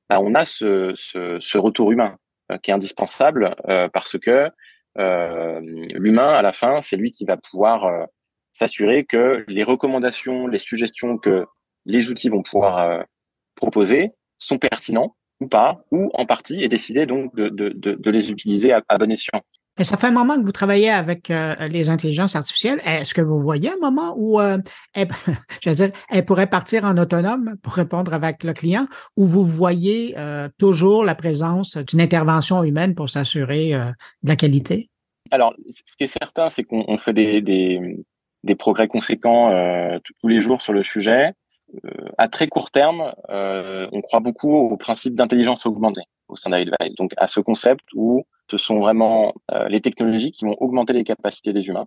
on a ce retour humain qui est indispensable parce que l'humain, à la fin, c'est lui qui va pouvoir s'assurer que les recommandations, les suggestions que les outils vont pouvoir proposer sont pertinents ou pas, ou en partie, et décider donc de les utiliser à bon escient. Et ça fait un moment que vous travaillez avec les intelligences artificielles. Est-ce que vous voyez un moment où elle pourrait partir en autonome pour répondre avec le client, ou vous voyez toujours la présence d'une intervention humaine pour s'assurer de la qualité? Alors, ce qui est certain, c'est qu'on fait des progrès conséquents tous les jours sur le sujet. À très court terme, on croit beaucoup au principe d'intelligence augmentée au sein d'eAdvise. Donc, à ce concept où ce sont vraiment les technologies qui vont augmenter les capacités des humains.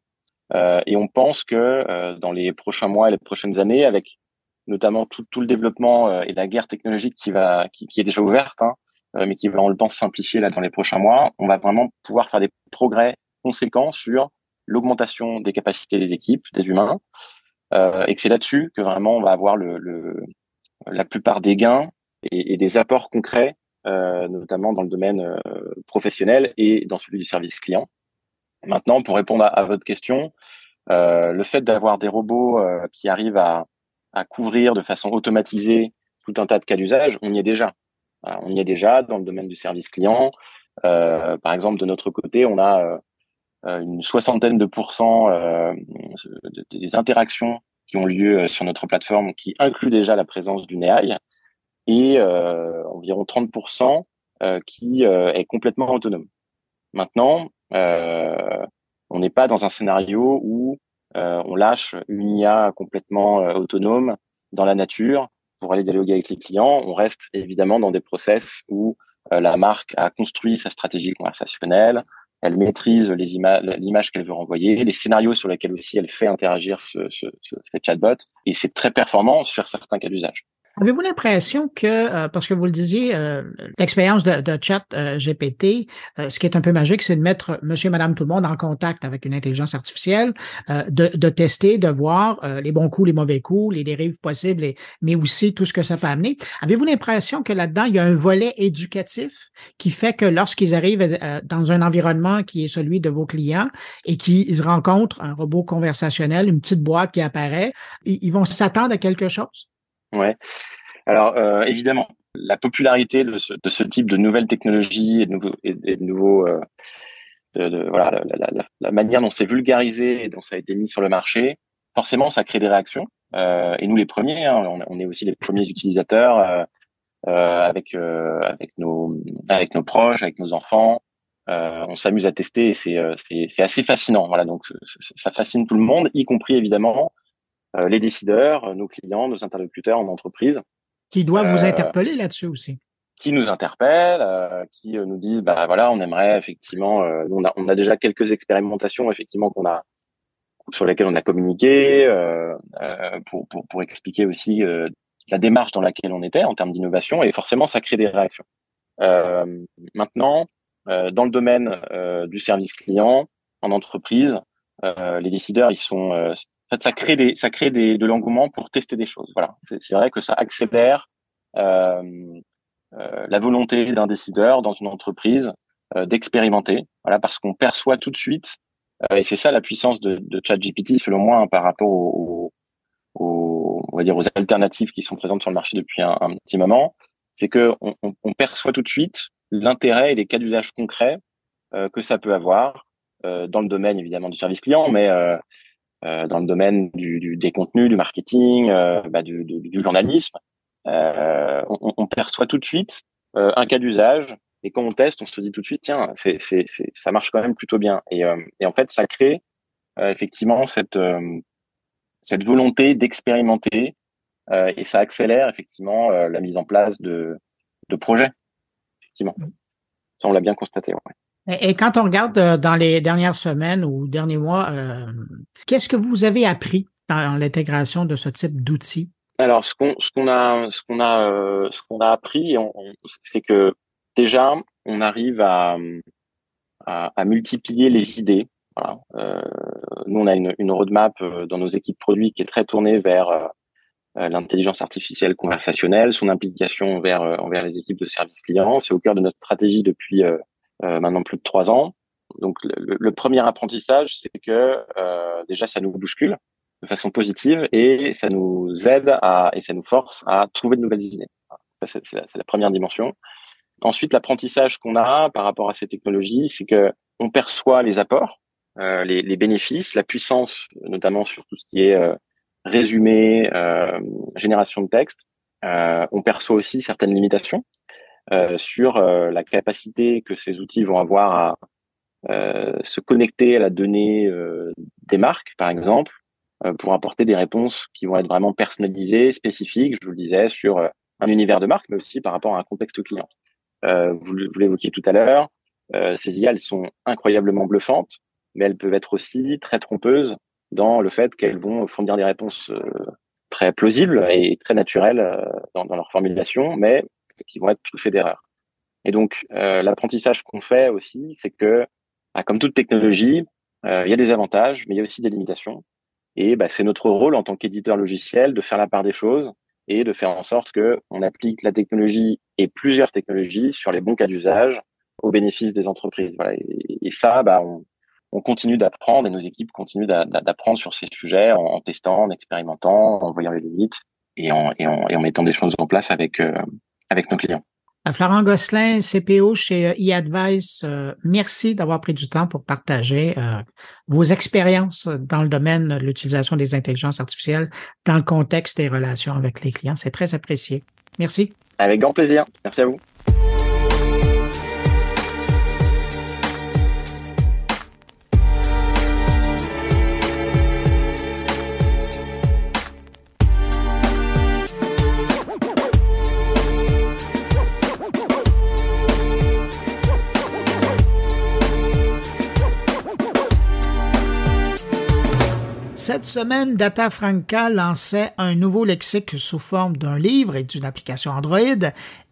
Et on pense que dans les prochains mois et les prochaines années, avec notamment tout le développement et la guerre technologique qui est déjà ouverte, hein, mais qui va, on le pense, simplifier là dans les prochains mois, on va vraiment pouvoir faire des progrès conséquents sur l'augmentation des capacités des équipes, des humains, et que c'est là-dessus que vraiment on va avoir la plupart des gains et des apports concrets, notamment dans le domaine professionnel et dans celui du service client. Maintenant, pour répondre à votre question, le fait d'avoir des robots qui arrivent à couvrir de façon automatisée tout un tas de cas d'usage, on y est déjà. Voilà, on y est déjà dans le domaine du service client. Par exemple, de notre côté, on a une soixantaine de pourcents des interactions qui ont lieu sur notre plateforme qui incluent déjà la présence d'une AI et environ 30% qui est complètement autonome. Maintenant, on n'est pas dans un scénario où on lâche une IA complètement autonome dans la nature pour aller dialoguer avec les clients. On reste évidemment dans des process où la marque a construit sa stratégie conversationnelle, elle maîtrise l'image qu'elle veut renvoyer, les scénarios sur lesquels aussi elle fait interagir ce chatbot, et c'est très performant sur certains cas d'usage. Avez-vous l'impression que, parce que vous le disiez, l'expérience de chat GPT, ce qui est un peu magique, c'est de mettre monsieur et madame tout le monde en contact avec une intelligence artificielle, de tester, de voir les bons coups, les mauvais coups, les dérives possibles, mais aussi tout ce que ça peut amener. Avez-vous l'impression que là-dedans, il y a un volet éducatif qui fait que lorsqu'ils arrivent dans un environnement qui est celui de vos clients et qu'ils rencontrent un robot conversationnel, une petite boîte qui apparaît, ils vont s'attendre à quelque chose? Ouais. Alors évidemment, la popularité de ce type de nouvelles technologies et de nouveaux voilà la manière dont c'est vulgarisé et dont ça a été mis sur le marché, forcément ça crée des réactions. Et nous les premiers, hein, on est aussi les premiers utilisateurs avec nos proches, avec nos enfants. On s'amuse à tester et c'est assez fascinant. Voilà, donc ça fascine tout le monde, y compris évidemment les décideurs, nos clients, nos interlocuteurs en entreprise. Qui doivent vous interpeller là-dessus aussi. Qui nous interpellent, qui nous disent, bah voilà, on aimerait effectivement, on a déjà quelques expérimentations effectivement sur lesquelles on a communiqué pour expliquer aussi la démarche dans laquelle on était en termes d'innovation, et forcément ça crée des réactions. Maintenant, dans le domaine du service client en entreprise, les décideurs, ils sont en fait, ça crée de l'engouement pour tester des choses. Voilà, c'est vrai que ça accélère la volonté d'un décideur dans une entreprise d'expérimenter. Voilà, parce qu'on perçoit tout de suite, et c'est ça la puissance de ChatGPT selon moi, hein, par rapport on va dire aux alternatives qui sont présentes sur le marché depuis un petit moment, c'est que on perçoit tout de suite l'intérêt et les cas d'usage concrets que ça peut avoir dans le domaine évidemment du service client, mais dans le domaine des contenus, du marketing, du journalisme. On perçoit tout de suite un cas d'usage, et quand on teste, on se dit tout de suite, tiens, ça marche quand même plutôt bien. Et en fait, ça crée effectivement cette volonté d'expérimenter, et ça accélère effectivement la mise en place de projets. Effectivement, ça on l'a bien constaté. Ouais. Et quand on regarde dans les dernières semaines ou derniers mois, qu'est-ce que vous avez appris dans l'intégration de ce type d'outils? Alors, ce qu'on a appris, c'est que déjà, on arrive à multiplier les idées. Voilà. Nous, on a une roadmap dans nos équipes produits qui est très tournée vers l'intelligence artificielle conversationnelle, son implication envers les équipes de service client. C'est au cœur de notre stratégie depuis maintenant plus de 3 ans. Donc, le premier apprentissage, c'est que déjà, ça nous bouscule de façon positive, et ça nous aide et ça nous force à trouver de nouvelles idées. Ça, c'est la première dimension. Ensuite, l'apprentissage qu'on a par rapport à ces technologies, c'est que on perçoit les apports, les bénéfices, la puissance, notamment sur tout ce qui est résumé, génération de texte. On perçoit aussi certaines limitations sur la capacité que ces outils vont avoir à se connecter à la donnée des marques, par exemple, pour apporter des réponses qui vont être vraiment personnalisées, spécifiques, je vous le disais, sur un univers de marque, mais aussi par rapport à un contexte client. Vous l'évoquiez tout à l'heure, ces IA, elles sont incroyablement bluffantes. mais elles peuvent être aussi très trompeuses dans le fait qu'elles vont fournir des réponses très plausibles et très naturelles dans leur formulation, mais qui vont être truffées d'erreurs. Et donc, l'apprentissage qu'on fait aussi, c'est que, comme toute technologie, il y a des avantages, mais il y a aussi des limitations. Et c'est notre rôle en tant qu'éditeur logiciel de faire la part des choses et de faire en sorte que on applique la technologie et plusieurs technologies sur les bons cas d'usage au bénéfice des entreprises. Voilà. Et ça, on continue d'apprendre et nos équipes continuent d'apprendre sur ces sujets en testant, en expérimentant, en voyant les limites et en mettant des choses en place avec nos clients. Florent Gosselin, CPO chez eAdvice, merci d'avoir pris du temps pour partager vos expériences dans le domaine de l'utilisation des intelligences artificielles dans le contexte des relations avec les clients. C'est très apprécié. Merci. Avec grand plaisir. Merci à vous. Cette semaine, Data Franca lançait un nouveau lexique sous forme d'un livre et d'une application Android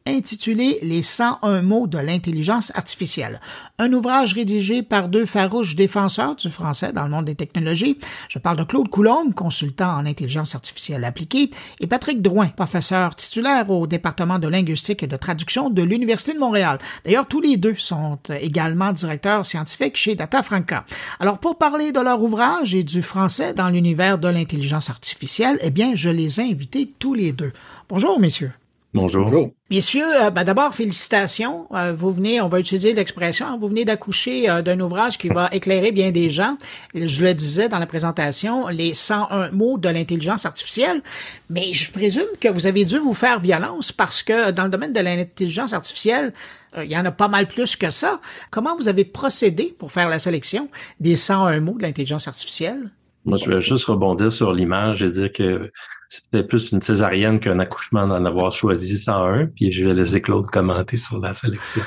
intitulé « Les 101 mots de l'intelligence artificielle ». Un ouvrage rédigé par deux farouches défenseurs du français dans le monde des technologies. Je parle de Claude Coulombe, consultant en intelligence artificielle appliquée, et Patrick Drouin, professeur titulaire au département de linguistique et de traduction de l'Université de Montréal. D'ailleurs, tous les deux sont également directeurs scientifiques chez Data Franca. Alors, pour parler de leur ouvrage et du français dans l'univers de l'intelligence artificielle, eh bien, je les ai invités tous les deux. Bonjour, messieurs. Bonjour. Messieurs, d'abord, félicitations. Vous venez, on va utiliser l'expression, vous venez d'accoucher d'un ouvrage qui va éclairer bien des gens. Je le disais dans la présentation, les 101 mots de l'intelligence artificielle. Mais je présume que vous avez dû vous faire violence parce que dans le domaine de l'intelligence artificielle, il y en a pas mal plus que ça. Comment vous avez procédé pour faire la sélection des 101 mots de l'intelligence artificielle? Moi, je vais juste rebondir sur l'image et dire que c'était plus une césarienne qu'un accouchement d'en avoir choisi 101, puis je vais laisser Claude commenter sur la sélection.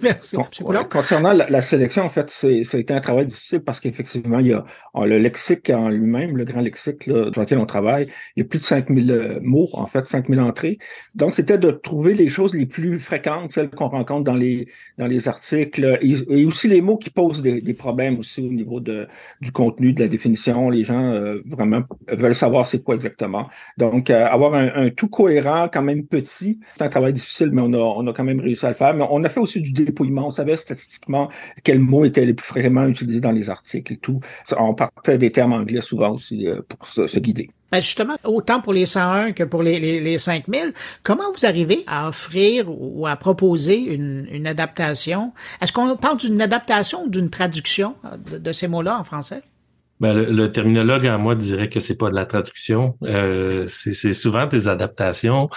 Merci. Concernant la sélection, en fait, ça a été un travail difficile parce qu'effectivement, il y a le lexique en lui-même, le grand lexique là, sur lequel on travaille, il y a plus de 5000 mots, en fait, 5000 entrées. Donc, c'était de trouver les choses les plus fréquentes, celles qu'on rencontre dans les articles, et aussi les mots qui posent des problèmes aussi au niveau du contenu, de la définition. Les gens vraiment veulent savoir c'est quoi exactement. Donc, avoir un tout cohérent, quand même petit, c'est un travail difficile, mais on a quand même réussi à le faire. Mais on a fait aussi du dépouillement. On savait statistiquement quels mots étaient les plus fréquemment utilisés dans les articles et tout. On partait des termes anglais souvent aussi pour se guider. Justement, autant pour les 101 que pour les 5000, comment vous arrivez à offrir ou à proposer une adaptation? Est-ce qu'on parle d'une adaptation ou d'une traduction de ces mots-là en français? Le terminologue en moi dirait que c'est pas de la traduction. C'est souvent des adaptations.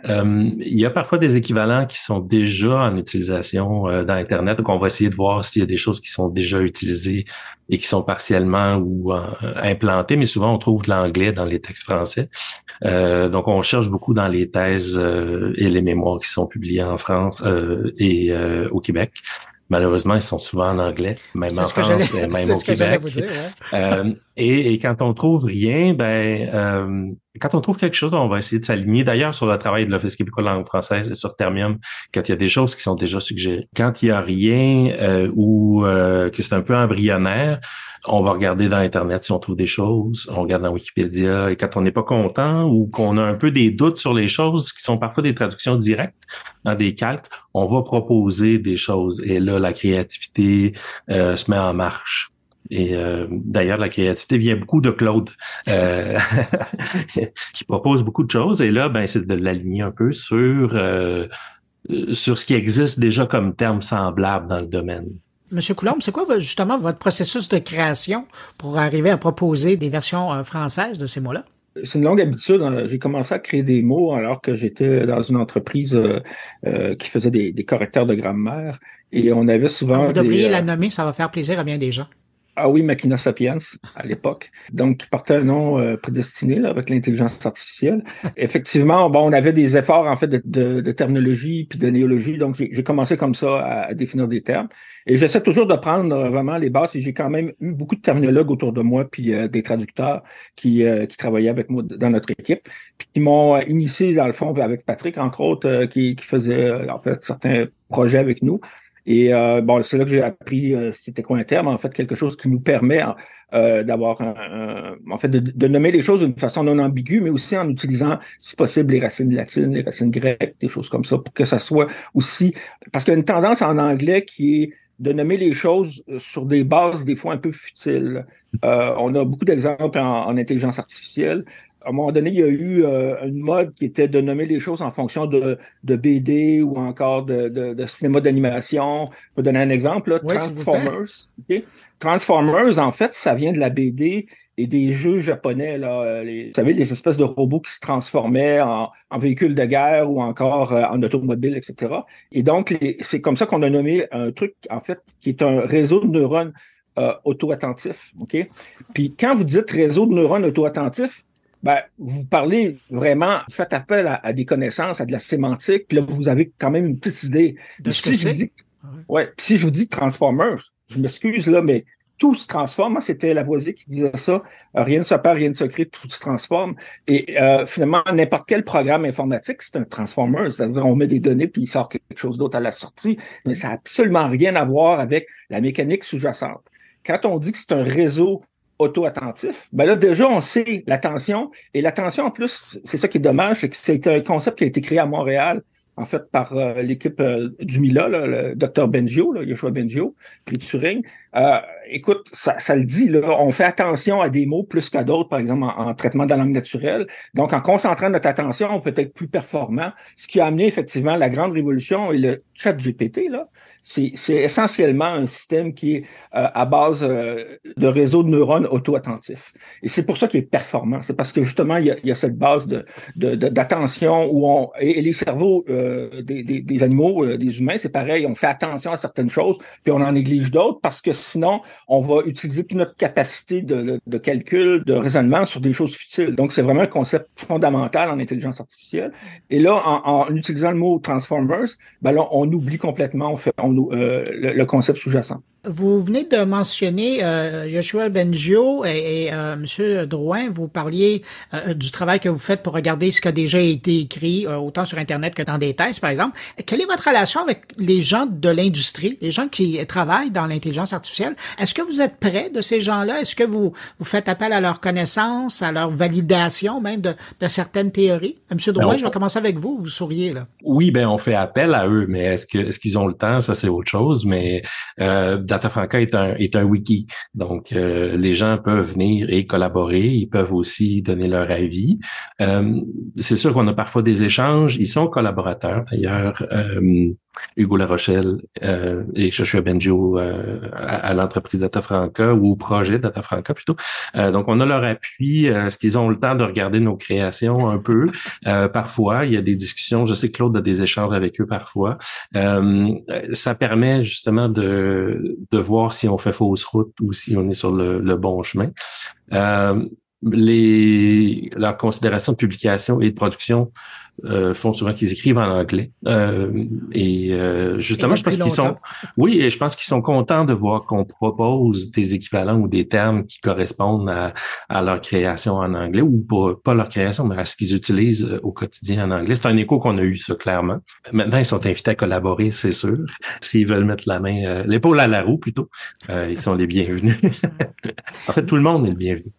Il y a parfois des équivalents qui sont déjà en utilisation dans Internet, donc on va essayer de voir s'il y a des choses qui sont déjà utilisées et qui sont partiellement ou implantées, mais souvent on trouve de l'anglais dans les textes français. Donc on cherche beaucoup dans les thèses et les mémoires qui sont publiées en France et au Québec. Malheureusement, ils sont souvent en anglais, même en France, même au Québec. Vous dire, ouais. Et quand on trouve rien, quand on trouve quelque chose, on va essayer de s'aligner. D'ailleurs, sur le travail de l'Office québécois de langue française et sur Termium, quand il y a des choses qui sont déjà suggérées. Quand il y a rien ou que c'est un peu embryonnaire, on va regarder dans Internet si on trouve des choses, on regarde dans Wikipédia, et quand on n'est pas content ou qu'on a un peu des doutes sur les choses qui sont parfois des traductions directes dans des calques, on va proposer des choses. Et là, la créativité se met en marche. Et d'ailleurs, la créativité vient beaucoup de Claude, qui propose beaucoup de choses. Et là, c'est de l'aligner un peu sur ce qui existe déjà comme terme semblable dans le domaine. Monsieur Coulombe, c'est quoi justement votre processus de création pour arriver à proposer des versions françaises de ces mots-là? C'est une longue habitude. J'ai commencé à créer des mots alors que j'étais dans une entreprise qui faisait des correcteurs de grammaire. Et on avait souvent... Vous devriez la nommer, ça va faire plaisir à bien des gens. Ah oui, Machina Sapiens, à l'époque. Donc, qui portait un nom prédestiné là, avec l'intelligence artificielle. Effectivement, bon, on avait des efforts, en fait, de terminologie puis de néologie. Donc, j'ai commencé comme ça à définir des termes. Et j'essaie toujours de prendre vraiment les bases. Et j'ai quand même eu beaucoup de terminologues autour de moi puis des traducteurs qui travaillaient avec moi dans notre équipe. Puis qui m'ont initié, dans le fond, avec Patrick, entre autres, qui faisait, en fait, certains projets avec nous. Et bon, c'est là que j'ai appris c'était quoi un terme, en fait, quelque chose qui nous permet d'avoir en fait, de nommer les choses d'une façon non ambiguë, mais aussi en utilisant, si possible, les racines latines, les racines grecques, des choses comme ça, pour que ça soit aussi. Parce qu'il y a une tendance en anglais qui est de nommer les choses sur des bases des fois un peu futiles. On a beaucoup d'exemples en intelligence artificielle. À un moment donné, il y a eu une mode qui était de nommer les choses en fonction de BD ou encore de cinéma d'animation. Je peux donner un exemple, là, Oui, Transformers. Okay? Transformers, en fait, ça vient de la BD et des jeux japonais. Là, vous savez, les espèces de robots qui se transformaient en véhicules de guerre ou encore en automobile, etc. Et donc, c'est comme ça qu'on a nommé un truc, en fait, qui est un réseau de neurones auto-attentifs. Okay? Puis quand vous dites réseau de neurones auto-attentifs, ben, vous parlez vraiment, vous faites appel à des connaissances, à de la sémantique, puis là, vous avez quand même une petite idée. De ce que c'est. Ouais, si je vous dis Transformers, je m'excuse là, mais tout se transforme. Hein, c'était Lavoisier qui disait ça. Rien ne se perd, rien ne se crée, tout se transforme. Et finalement, n'importe quel programme informatique, c'est un Transformer. C'est-à-dire, on met des données puis il sort quelque chose d'autre à la sortie. Mais ça n'a absolument rien à voir avec la mécanique sous-jacente. Quand on dit que c'est un réseau auto-attentif, ben là, déjà, on sait l'attention. Et l'attention, en plus, c'est ça qui est dommage, c'est que c'est un concept qui a été créé à Montréal, en fait, par l'équipe du MILA, là, le Dr Bengio, là, Yoshua Bengio, puis Turing. Écoute, ça le dit, là, on fait attention à des mots plus qu'à d'autres, par exemple, en traitement de la langue naturelle. Donc, en concentrant notre attention, on peut être plus performant, ce qui a amené effectivement la grande révolution et le ChatGPT, là. C'est essentiellement un système qui est à base de réseaux de neurones auto-attentifs. Et c'est pour ça qu'il est performant. C'est parce que justement, il y a cette base d'attention où et les cerveaux des animaux, des humains, c'est pareil. On fait attention à certaines choses, puis on en néglige d'autres parce que sinon, on va utiliser toute notre capacité de calcul, de raisonnement sur des choses futiles. Donc, c'est vraiment un concept fondamental en intelligence artificielle. Et là, en utilisant le mot Transformers, ben là, on oublie complètement, le concept sous-jacent. Vous venez de mentionner Yoshua Bengio et M. Drouin. Vous parliez du travail que vous faites pour regarder ce qui a déjà été écrit, autant sur Internet que dans des thèses, par exemple. Quelle est votre relation avec les gens de l'industrie, les gens qui travaillent dans l'intelligence artificielle? Est-ce que vous êtes près de ces gens-là? Est-ce que vous faites appel à leur connaissance, à leur validation même de certaines théories? M. Drouin, je vais commencer avec vous. Vous souriez, là. Oui, on fait appel à eux, mais est-ce qu'ils ont le temps? Ça, c'est autre chose, mais Data Franca est un wiki, donc les gens peuvent venir et collaborer, ils peuvent aussi donner leur avis. C'est sûr qu'on a parfois des échanges, ils sont collaborateurs d'ailleurs. Hugo Larochelle et Yoshua Bengio à l'entreprise Data Franca ou au projet Data Franca plutôt. Donc, on a leur appui. Est-ce qu'ils ont le temps de regarder nos créations un peu? Parfois, il y a des discussions. Je sais que Claude a des échanges avec eux parfois. Ça permet justement de voir si on fait fausse route ou si on est sur le bon chemin. Leurs considérations de publication et de production font souvent qu'ils écrivent en anglais. Justement, je pense qu'ils sont, oui, et je pense qu'ils sont contents de voir qu'on propose des équivalents ou des termes qui correspondent à leur création en anglais ou pas leur création, mais à ce qu'ils utilisent au quotidien en anglais. C'est un écho qu'on a eu, ça, clairement. Maintenant, ils sont invités à collaborer, c'est sûr. S'ils veulent mettre la main, l'épaule à la roue, plutôt, ils sont les bienvenus. En fait, tout le monde est le bienvenu.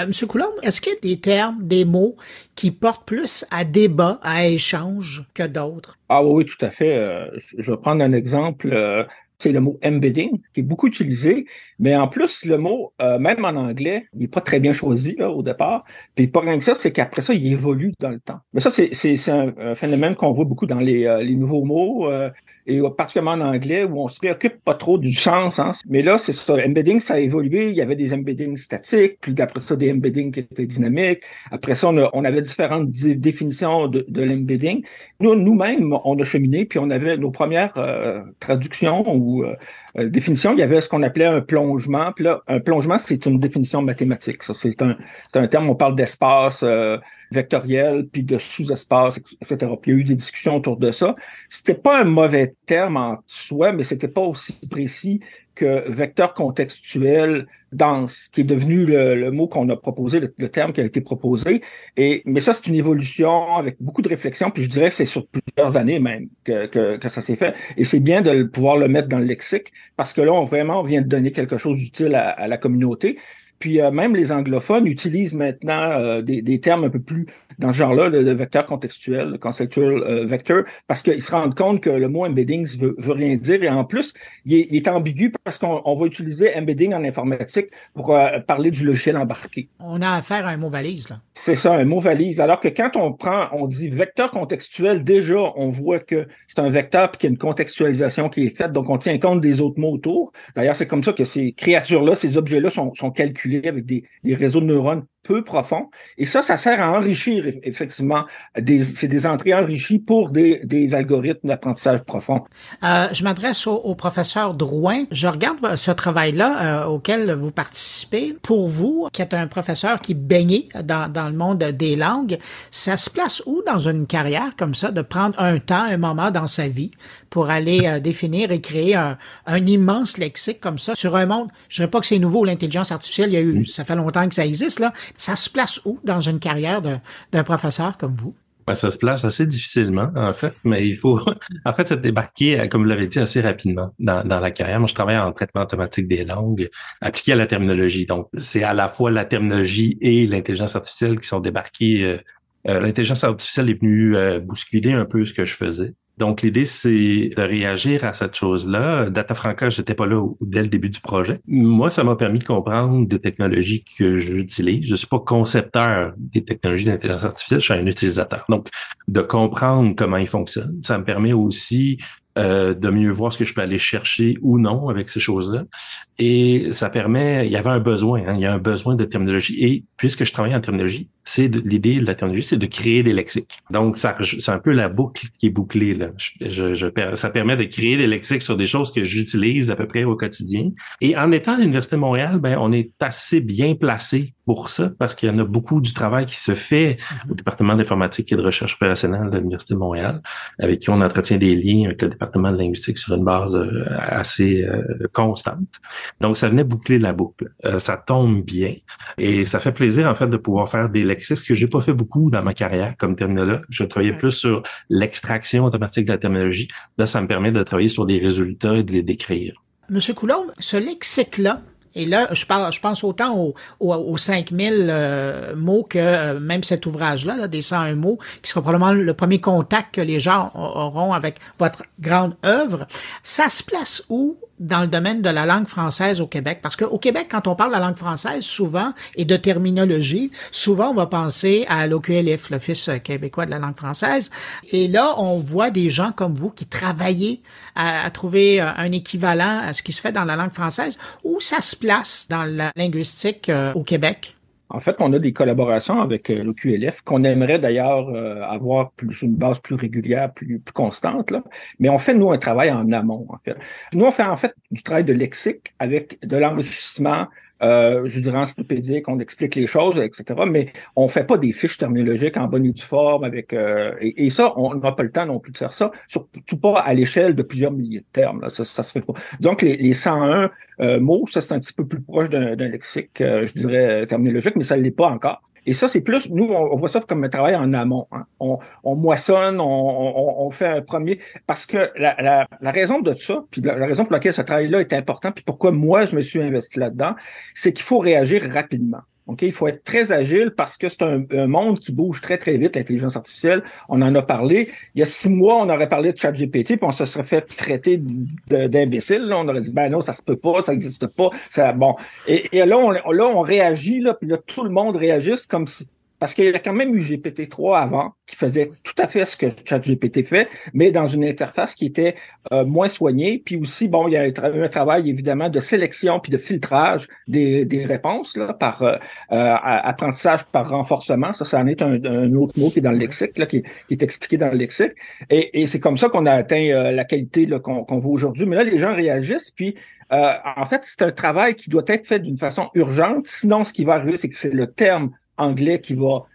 Monsieur Coulombe, est-ce qu'il y a des termes, des mots qui portent plus à débat, à échange que d'autres? Ah oui, tout à fait. Je vais prendre un exemple. C'est le mot embedding, qui est beaucoup utilisé, mais en plus, le mot, même en anglais, il n'est pas très bien choisi là, au départ. Puis pas rien que ça, c'est qu'après ça, il évolue dans le temps. Mais ça, c'est un phénomène qu'on voit beaucoup dans les nouveaux mots, et particulièrement en anglais, où on se préoccupe pas trop du sens. Hein. Mais là, c'est ça. Embedding, ça a évolué. Il y avait des embeddings statiques, puis après ça, des embeddings qui étaient dynamiques. Après ça, on avait différentes définitions de l'embedding. Nous-mêmes, on a cheminé, puis on avait nos premières traductions ou définition, il y avait ce qu'on appelait un plongement. Puis là, un plongement, c'est une définition mathématique. Ça, c'est un terme, on parle d'espace vectoriel, puis de sous-espace, etc. Puis il y a eu des discussions autour de ça. C'était pas un mauvais terme en soi, mais c'était pas aussi précis que vecteur contextuel dense, qui est devenu le mot qu'on a proposé, le terme qui a été proposé. Mais ça, c'est une évolution avec beaucoup de réflexion, puis je dirais que c'est sur plusieurs années même que ça s'est fait. Et c'est bien de pouvoir le mettre dans le lexique, parce que là, on vient de donner quelque chose d'utile à la communauté. Puis même les anglophones utilisent maintenant des termes un peu plus dans ce genre-là, le vecteur contextuel, le conceptual vector, parce qu'ils se rendent compte que le mot embedding veut rien dire. Et en plus, il est ambigu parce qu'on va utiliser embedding en informatique pour parler du logiciel embarqué. On a affaire à un mot valise, là. C'est ça, un mot valise. Alors que quand on dit vecteur contextuel, déjà, on voit que c'est un vecteur puis qu'il y a une contextualisation qui est faite, donc on tient compte des autres mots autour. D'ailleurs, c'est comme ça que ces créatures-là, ces objets-là sont calculés avec des réseaux de neurones peu profonds. Et ça sert à enrichir, effectivement, c'est des entrées enrichies pour des algorithmes d'apprentissage profond. Je m'adresse au professeur Drouin. Je regarde ce travail-là auquel vous participez. Pour vous, qui êtes un professeur qui baignait dans le monde des langues, ça se place où dans une carrière comme ça, de prendre un moment dans sa vie pour aller définir et créer un immense lexique comme ça sur un monde, je ne dirais pas que c'est nouveau, l'intelligence artificielle, ça fait longtemps que ça existe, là. Ça se place où dans une carrière d'un professeur comme vous? Ben, ça se place assez difficilement, en fait, mais il faut, en fait, se débarquer, comme vous l'avez dit, assez rapidement dans la carrière. Moi, je travaille en traitement automatique des langues appliqué à la terminologie. Donc, c'est à la fois la terminologie et l'intelligence artificielle qui sont débarquées. L'intelligence artificielle est venue bousculer un peu ce que je faisais. Donc, l'idée, c'est de réagir à cette chose-là. Data Franca, j'étais pas là dès le début du projet. Moi, ça m'a permis de comprendre des technologies que j'utilise. Je suis pas concepteur des technologies d'intelligence artificielle, je suis un utilisateur. Donc, de comprendre comment ils fonctionnent. Ça me permet aussi de mieux voir ce que je peux aller chercher ou non avec ces choses-là. Et ça permet, il y avait un besoin, il y a un besoin de terminologie. Et puisque je travaille en terminologie, l'idée de la terminologie, c'est de créer des lexiques. Donc, c'est un peu la boucle qui est bouclée, là. Ça permet de créer des lexiques sur des choses que j'utilise à peu près au quotidien. Et en étant à l'Université de Montréal, ben, on est assez bien placé pour ça, parce qu'il y en a beaucoup du travail qui se fait au département d'informatique et de recherche opérationnelle de l'Université de Montréal, avec qui on entretient des liens avec le département de linguistique sur une base assez constante. Donc, ça venait boucler la boucle. Ça tombe bien. Et ça fait plaisir, en fait, de pouvoir faire des lexiques, ce que j'ai pas fait beaucoup dans ma carrière comme terminologue. Je travaillais plus sur l'extraction automatique de la terminologie. Là, ça me permet de travailler sur des résultats et de les décrire. Monsieur Coulombe, ce lexique-là, et là, je pense autant aux 5000 mots que même cet ouvrage-là, là, des 101 mots, qui sera probablement le premier contact que les gens auront avec votre grande œuvre. Ça se place où dans le domaine de la langue française au Québec? Parce qu'au Québec, quand on parle de la langue française, souvent, et de terminologie, souvent, on va penser à l'OQLF, l'Office québécois de la langue française. Et là, on voit des gens comme vous qui travaillent à trouver un équivalent à ce qui se fait dans la langue française. Où ça se place dans la linguistique au Québec? En fait, on a des collaborations avec l'OQLF qu'on aimerait d'ailleurs avoir sur une base plus régulière, plus constante, là. Mais on fait, nous, un travail en amont, en fait. Nous, on fait en fait du travail de lexique avec de l'enrichissement, je dirais encyclopédique, on explique les choses, etc. Mais on fait pas des fiches terminologiques en bonne et due forme avec et ça, on n'a pas le temps non plus de faire ça, surtout pas à l'échelle de plusieurs milliers de termes. Là, ça se fait pas. Donc les 101 mots, ça c'est un petit peu plus proche d'un lexique, je dirais terminologique, mais ça ne l'est pas encore. Et ça, c'est plus, nous, on voit ça comme un travail en amont. Hein. On moissonne, on fait un premier. Parce que la raison de ça, puis la raison pour laquelle ce travail-là est important, puis pourquoi moi, je me suis investi là-dedans, c'est qu'il faut réagir rapidement. Okay? Il faut être très agile parce que c'est un monde qui bouge très, très vite, l'intelligence artificielle. On en a parlé. Il y a 6 mois, on aurait parlé de ChatGPT, puis on se serait fait traiter d'imbécile. Là. On aurait dit, ben non, ça se peut pas, ça n'existe pas. Ça, bon. Et là, on réagit, là, puis là, tout le monde réagisse comme si parce qu'il y a quand même eu GPT-3 avant, qui faisait tout à fait ce que ChatGPT fait, mais dans une interface qui était moins soignée. Puis aussi, bon, il y a un travail évidemment de sélection puis de filtrage des réponses là, par apprentissage par renforcement. Ça en est un autre mot qui est dans le lexique, là, qui est expliqué dans le lexique. Et c'est comme ça qu'on a atteint la qualité là, qu'on voit aujourd'hui. Mais là, les gens réagissent, puis en fait, c'est un travail qui doit être fait d'une façon urgente. Sinon, ce qui va arriver, c'est que c'est le terme anglais qui va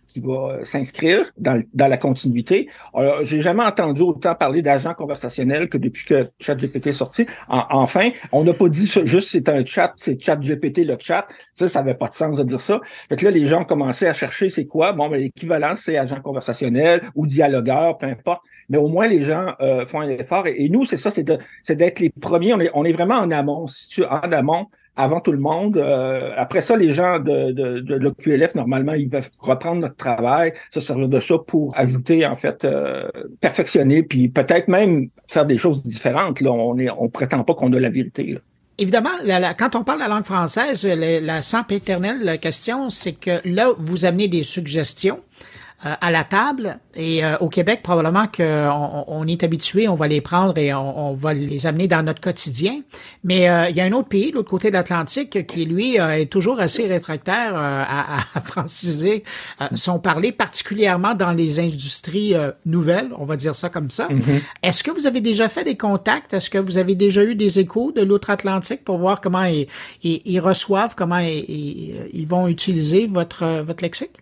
s'inscrire dans la continuité. Alors, j'ai jamais entendu autant parler d'agents conversationnels que depuis que ChatGPT est sorti. Enfin, on n'a pas dit juste c'est un chat, c'est ChatGPT le chat. Ça n'avait pas de sens de dire ça. Fait que là, les gens ont commencé à chercher c'est quoi. Bon, ben, l'équivalent, c'est agent conversationnel ou dialogueur, peu importe. Mais au moins, les gens font un effort. Et nous, c'est ça, c'est d'être les premiers. On est vraiment en amont, en amont, avant tout le monde. Après ça, les gens de l'OQLF, normalement, ils peuvent reprendre notre travail, se servir de ça pour ajouter, en fait, perfectionner, puis peut-être même faire des choses différentes. Là, on prétend pas qu'on a la vérité, là. Évidemment, quand on parle de la langue française, la sempiternelle question, c'est que là, vous amenez des suggestions à la table et au Québec, probablement qu'on est habitué, on va les prendre et on va les amener dans notre quotidien. Mais il y a un autre pays, de l'autre côté de l'Atlantique, qui lui est toujours assez réfractaire à franciser son parler, particulièrement dans les industries nouvelles, on va dire ça comme ça. Mm-hmm. Est-ce que vous avez déjà fait des contacts? Est-ce que vous avez déjà eu des échos de l'outre-Atlantique pour voir comment ils reçoivent, comment ils vont utiliser votre lexique?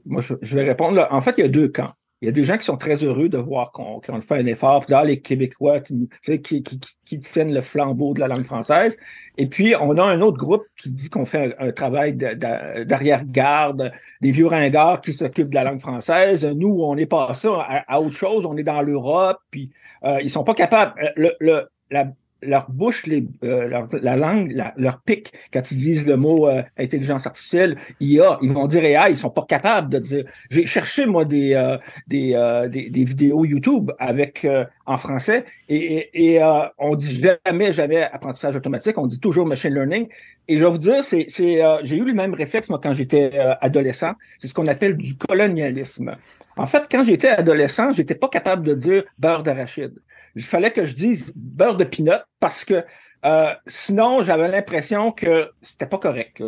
Moi, je vais répondre. Là. En fait, il y a deux camps. Il y a des gens qui sont très heureux de voir qu'on fait un effort, puis les Québécois qui tiennent le flambeau de la langue française. Et puis, on a un autre groupe qui dit qu'on fait un travail d'arrière-garde, des vieux ringards qui s'occupent de la langue française. Nous, on est passé à autre chose. On est dans l'Europe, puis ils sont pas capables. Leur bouche, la langue, leur pic, quand ils disent le mot intelligence artificielle, IA, ils vont dire AI, ils sont pas capables de dire. J'ai cherché, moi, des vidéos YouTube avec en français et on dit jamais apprentissage automatique, on dit toujours machine learning. Et je vais vous dire, j'ai eu le même réflexe, moi, quand j'étais adolescent. C'est ce qu'on appelle du colonialisme. En fait, quand j'étais adolescent, j'étais pas capable de dire beurre d'arachide. Il fallait que je dise beurre de pinot parce que sinon, j'avais l'impression que c'était pas correct.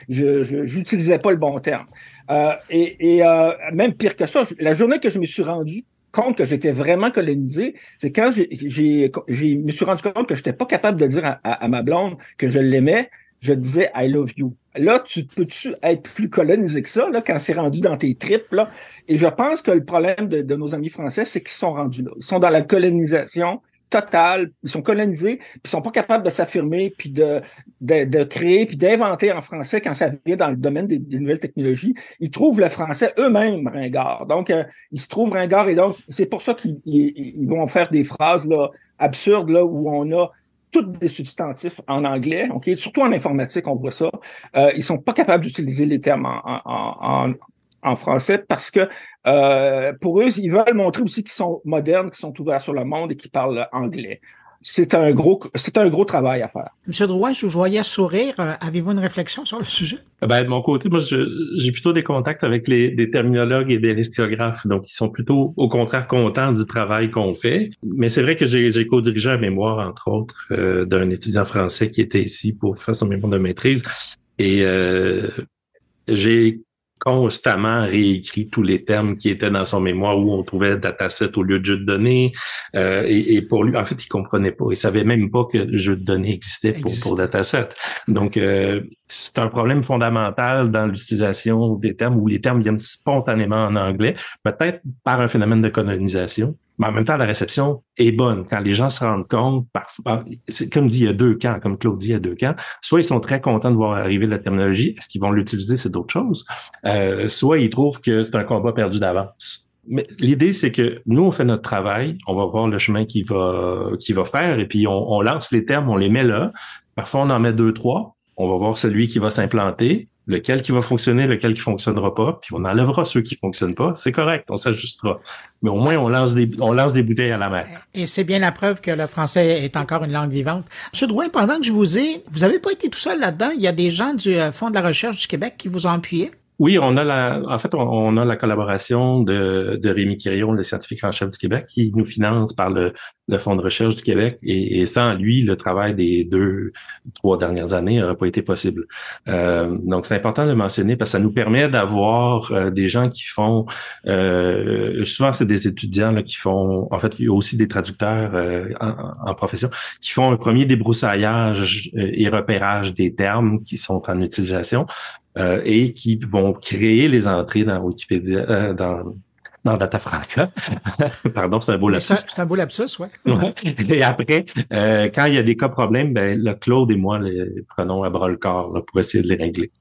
J'utilisais pas le bon terme. Même pire que ça, la journée que je me suis rendu compte que j'étais vraiment colonisé, c'est quand je me suis rendu compte que j'étais pas capable de dire à ma blonde que je l'aimais. Je disais « I love you ». Là, peux-tu être plus colonisé que ça, là, quand c'est rendu dans tes tripes, là? Et je pense que le problème de nos amis français, c'est qu'ils sont rendus là. Ils sont dans la colonisation totale. Ils sont colonisés, puis ils sont pas capables de s'affirmer, puis de créer, puis d'inventer en français quand ça vient dans le domaine des nouvelles technologies. Ils trouvent le français eux-mêmes ringard. Donc, ils se trouvent ringards, et donc, c'est pour ça qu'ils vont faire des phrases là, absurdes, là, où on a toutes des substantifs en anglais, okay? Surtout en informatique, on voit ça. Ils sont pas capables d'utiliser les termes en français parce que pour eux, ils veulent montrer aussi qu'ils sont modernes, qu'ils sont ouverts sur le monde et qu'ils parlent anglais. C'est un gros travail à faire. Monsieur Drouin, je vous voyais sourire. Avez-vous une réflexion sur le sujet? Ben, de mon côté, moi, j'ai plutôt des contacts avec des terminologues et des lexicographes. Donc, ils sont plutôt, au contraire, contents du travail qu'on fait. Mais c'est vrai que j'ai co-dirigé un mémoire, entre autres, d'un étudiant français qui était ici pour faire son mémoire de maîtrise. Et j'ai constamment réécrit tous les termes qui étaient dans son mémoire où on trouvait dataset au lieu de jeu de données. Et pour lui, en fait, il comprenait pas. Il savait même pas que le jeu de données existait pour dataset. Donc, c'est un problème fondamental dans l'utilisation des termes où les termes viennent spontanément en anglais, peut-être par un phénomène de colonisation. Mais en même temps, la réception est bonne. Quand les gens se rendent compte, parfois, c'est comme dit, il y a deux camps, comme Claude dit, il y a deux camps. Soit ils sont très contents de voir arriver la terminologie. Est-ce qu'ils vont l'utiliser? C'est d'autres choses. Soit ils trouvent que c'est un combat perdu d'avance. Mais l'idée, c'est que nous, on fait notre travail. On va voir le chemin qu'il va faire. Et puis, on lance les termes, on les met là. Parfois, on en met 2, 3. On va voir celui qui va s'implanter, lequel qui va fonctionner, lequel qui fonctionnera pas, puis on enlèvera ceux qui fonctionnent pas. C'est correct, on s'ajustera. Mais au moins, on lance des bouteilles à la mer. Et c'est bien la preuve que le français est encore une langue vivante. Monsieur Drouin, pendant que je vous avez pas été tout seul là-dedans. Il y a des gens du Fonds de la recherche du Québec qui vous ont appuyé. Oui, on a la collaboration de Rémi Quirion, le scientifique en chef du Québec, qui nous finance par le Fonds de recherche du Québec. Et sans lui, le travail des 3 dernières années n'aurait pas été possible. Donc, c'est important de le mentionner parce que ça nous permet d'avoir des gens qui font, souvent c'est des étudiants là, qui font, en fait, il y a aussi des traducteurs en profession, qui font un premier débroussaillage et repérage des termes qui sont en utilisation. Et qui vont créer les entrées dans Wikipédia, dans Datafranca. Pardon, c'est un beau lapsus. C'est un beau lapsus, ouais. Ouais. Et après, quand il y a des cas problèmes, ben le Claude et moi les prenons à bras le corps là, pour essayer de les régler.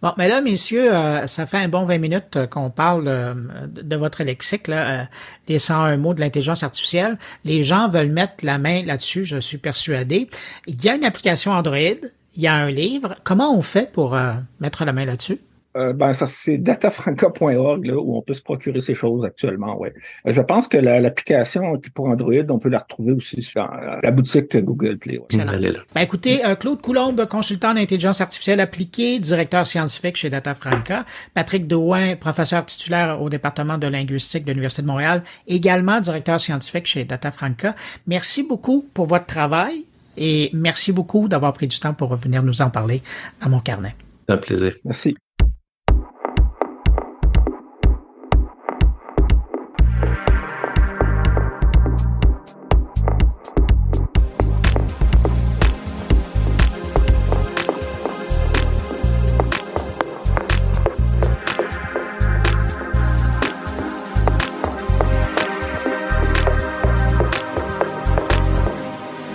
Bon, mais là, messieurs, ça fait un bon 20 minutes qu'on parle de votre lexique, là, les 101 mots de l'intelligence artificielle. Les gens veulent mettre la main là-dessus, je suis persuadé. Il y a une application Android. Il y a un livre. Comment on fait pour mettre la main là-dessus? Ça c'est datafranca.org là, où on peut se procurer ces choses actuellement, ouais. Je pense que l'application pour Android, on peut la retrouver aussi sur la boutique Google Play. Ouais. Excellent. Écoutez, Claude Coulombe, consultant d'intelligence artificielle appliquée, directeur scientifique chez Datafranca, Patrick Drouin, professeur titulaire au département de linguistique de l'Université de Montréal, également directeur scientifique chez Datafranca. Merci beaucoup pour votre travail. Et merci beaucoup d'avoir pris du temps pour venir nous en parler dans mon carnet. C'est un plaisir. Merci.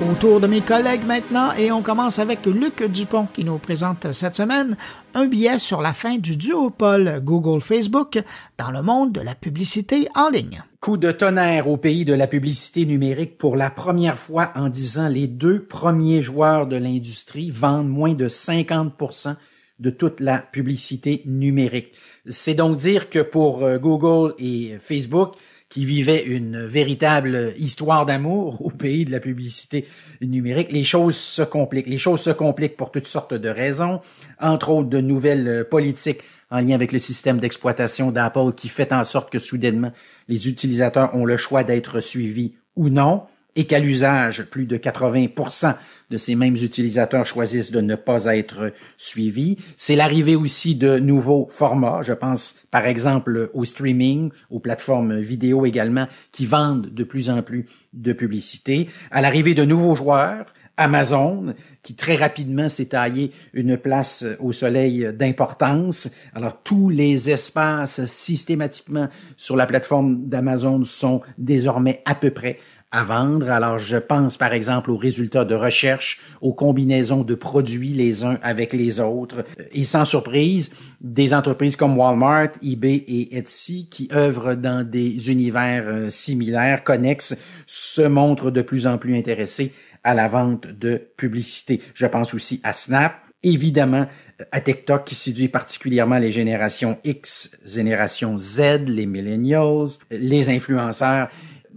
Autour de mes collègues maintenant, et on commence avec Luc Dupont qui nous présente cette semaine un billet sur la fin du duopole Google-Facebook dans le monde de la publicité en ligne. Coup de tonnerre au pays de la publicité numérique pour la première fois en 10 ans. Les 2 premiers joueurs de l'industrie vendent moins de 50% de toute la publicité numérique. C'est donc dire que pour Google et Facebook, qui vivaient une véritable histoire d'amour au pays de la publicité numérique, les choses se compliquent. Les choses se compliquent pour toutes sortes de raisons, entre autres de nouvelles politiques en lien avec le système d'exploitation d'Apple qui fait en sorte que soudainement, les utilisateurs ont le choix d'être suivis ou non, et qu'à l'usage, plus de 80% de ces mêmes utilisateurs choisissent de ne pas être suivis. C'est l'arrivée aussi de nouveaux formats. Je pense par exemple au streaming, aux plateformes vidéo également, qui vendent de plus en plus de publicité. À l'arrivée de nouveaux joueurs, Amazon, qui très rapidement s'est taillé une place au soleil d'importance. Alors, tous les espaces systématiquement sur la plateforme d'Amazon sont désormais à peu près à vendre. Alors, je pense par exemple aux résultats de recherche, aux combinaisons de produits les uns avec les autres. Et sans surprise, des entreprises comme Walmart, eBay et Etsy, qui œuvrent dans des univers similaires, connexes, se montrent de plus en plus intéressés à la vente de publicité. Je pense aussi à Snap, évidemment à TikTok qui séduit particulièrement les générations X, génération Z, les millennials, les influenceurs.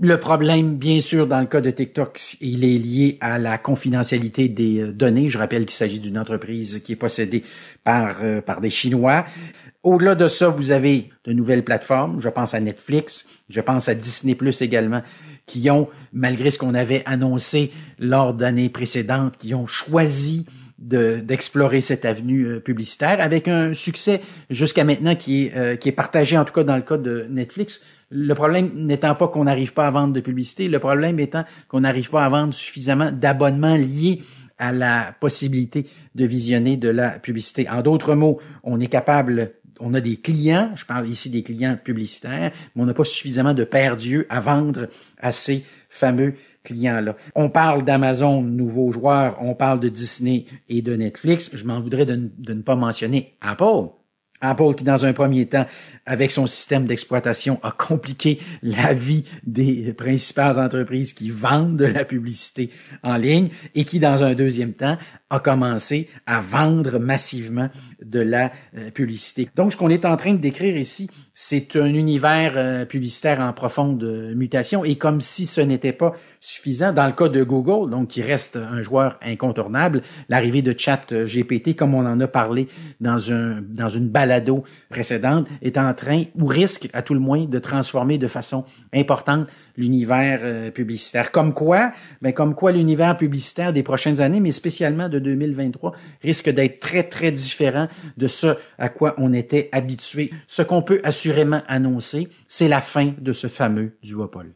Le problème, bien sûr, dans le cas de TikTok, il est lié à la confidentialité des données. Je rappelle qu'il s'agit d'une entreprise qui est possédée par des Chinois. Au-delà de ça, vous avez de nouvelles plateformes. Je pense à Netflix, je pense à Disney+ également, qui ont, malgré ce qu'on avait annoncé lors d'années précédentes, qui ont choisi d'explorer cette avenue publicitaire avec un succès jusqu'à maintenant qui est partagé, en tout cas dans le cas de Netflix. Le problème n'étant pas qu'on n'arrive pas à vendre de publicité, le problème étant qu'on n'arrive pas à vendre suffisamment d'abonnements liés à la possibilité de visionner de la publicité. En d'autres mots, on a des clients, je parle ici des clients publicitaires, mais on n'a pas suffisamment de paires d'yeux à vendre à ces fameux clients-là. On parle d'Amazon, nouveaux joueurs, on parle de Disney et de Netflix. Je m'en voudrais de ne pas mentionner Apple. Apple qui, dans un premier temps, avec son système d'exploitation, a compliqué la vie des principales entreprises qui vendent de la publicité en ligne et qui, dans un deuxième temps, a commencé à vendre massivement de la publicité. Donc, ce qu'on est en train de décrire ici, c'est un univers publicitaire en profonde mutation. Et comme si ce n'était pas suffisant, dans le cas de Google, donc qui reste un joueur incontournable, l'arrivée de ChatGPT, comme on en a parlé dans une balado précédente, est en train, ou risque à tout le moins, de transformer de façon importante l'univers publicitaire. Comme quoi l'univers publicitaire des prochaines années, mais spécialement de 2023, risque d'être très, très différent de ce à quoi on était habitué. Ce qu'on peut assurément annoncer, c'est la fin de ce fameux duopole.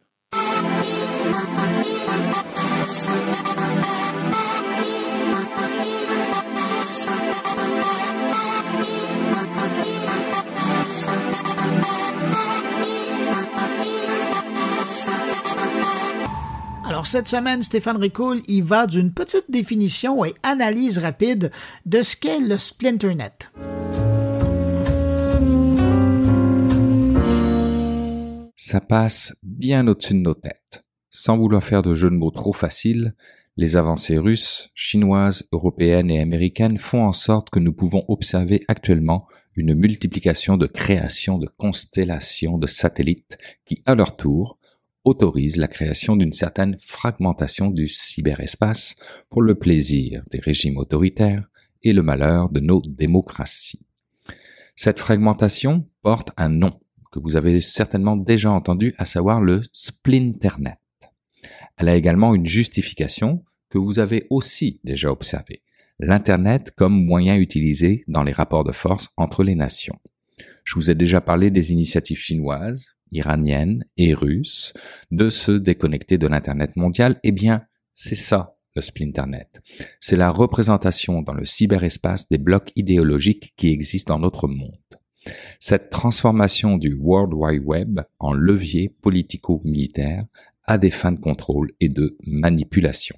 Alors, cette semaine, Stéphane Ricoul y va d'une petite définition et analyse rapide de ce qu'est le Splinternet. Ça passe bien au-dessus de nos têtes. Sans vouloir faire de jeux de mots trop faciles, les avancées russes, chinoises, européennes et américaines font en sorte que nous pouvons observer actuellement une multiplication de créations de constellations de satellites qui, à leur tour, autorise la création d'une certaine fragmentation du cyberespace pour le plaisir des régimes autoritaires et le malheur de nos démocraties. Cette fragmentation porte un nom que vous avez certainement déjà entendu, à savoir le Splinternet. Elle a également une justification que vous avez aussi déjà observée, l'Internet comme moyen utilisé dans les rapports de force entre les nations. Je vous ai déjà parlé des initiatives chinoises, iraniennes et russes de se déconnecter de l'Internet mondial. Eh bien, c'est ça, le Splinternet. C'est la représentation dans le cyberespace des blocs idéologiques qui existent dans notre monde. Cette transformation du World Wide Web en levier politico-militaire à des fins de contrôle et de manipulation.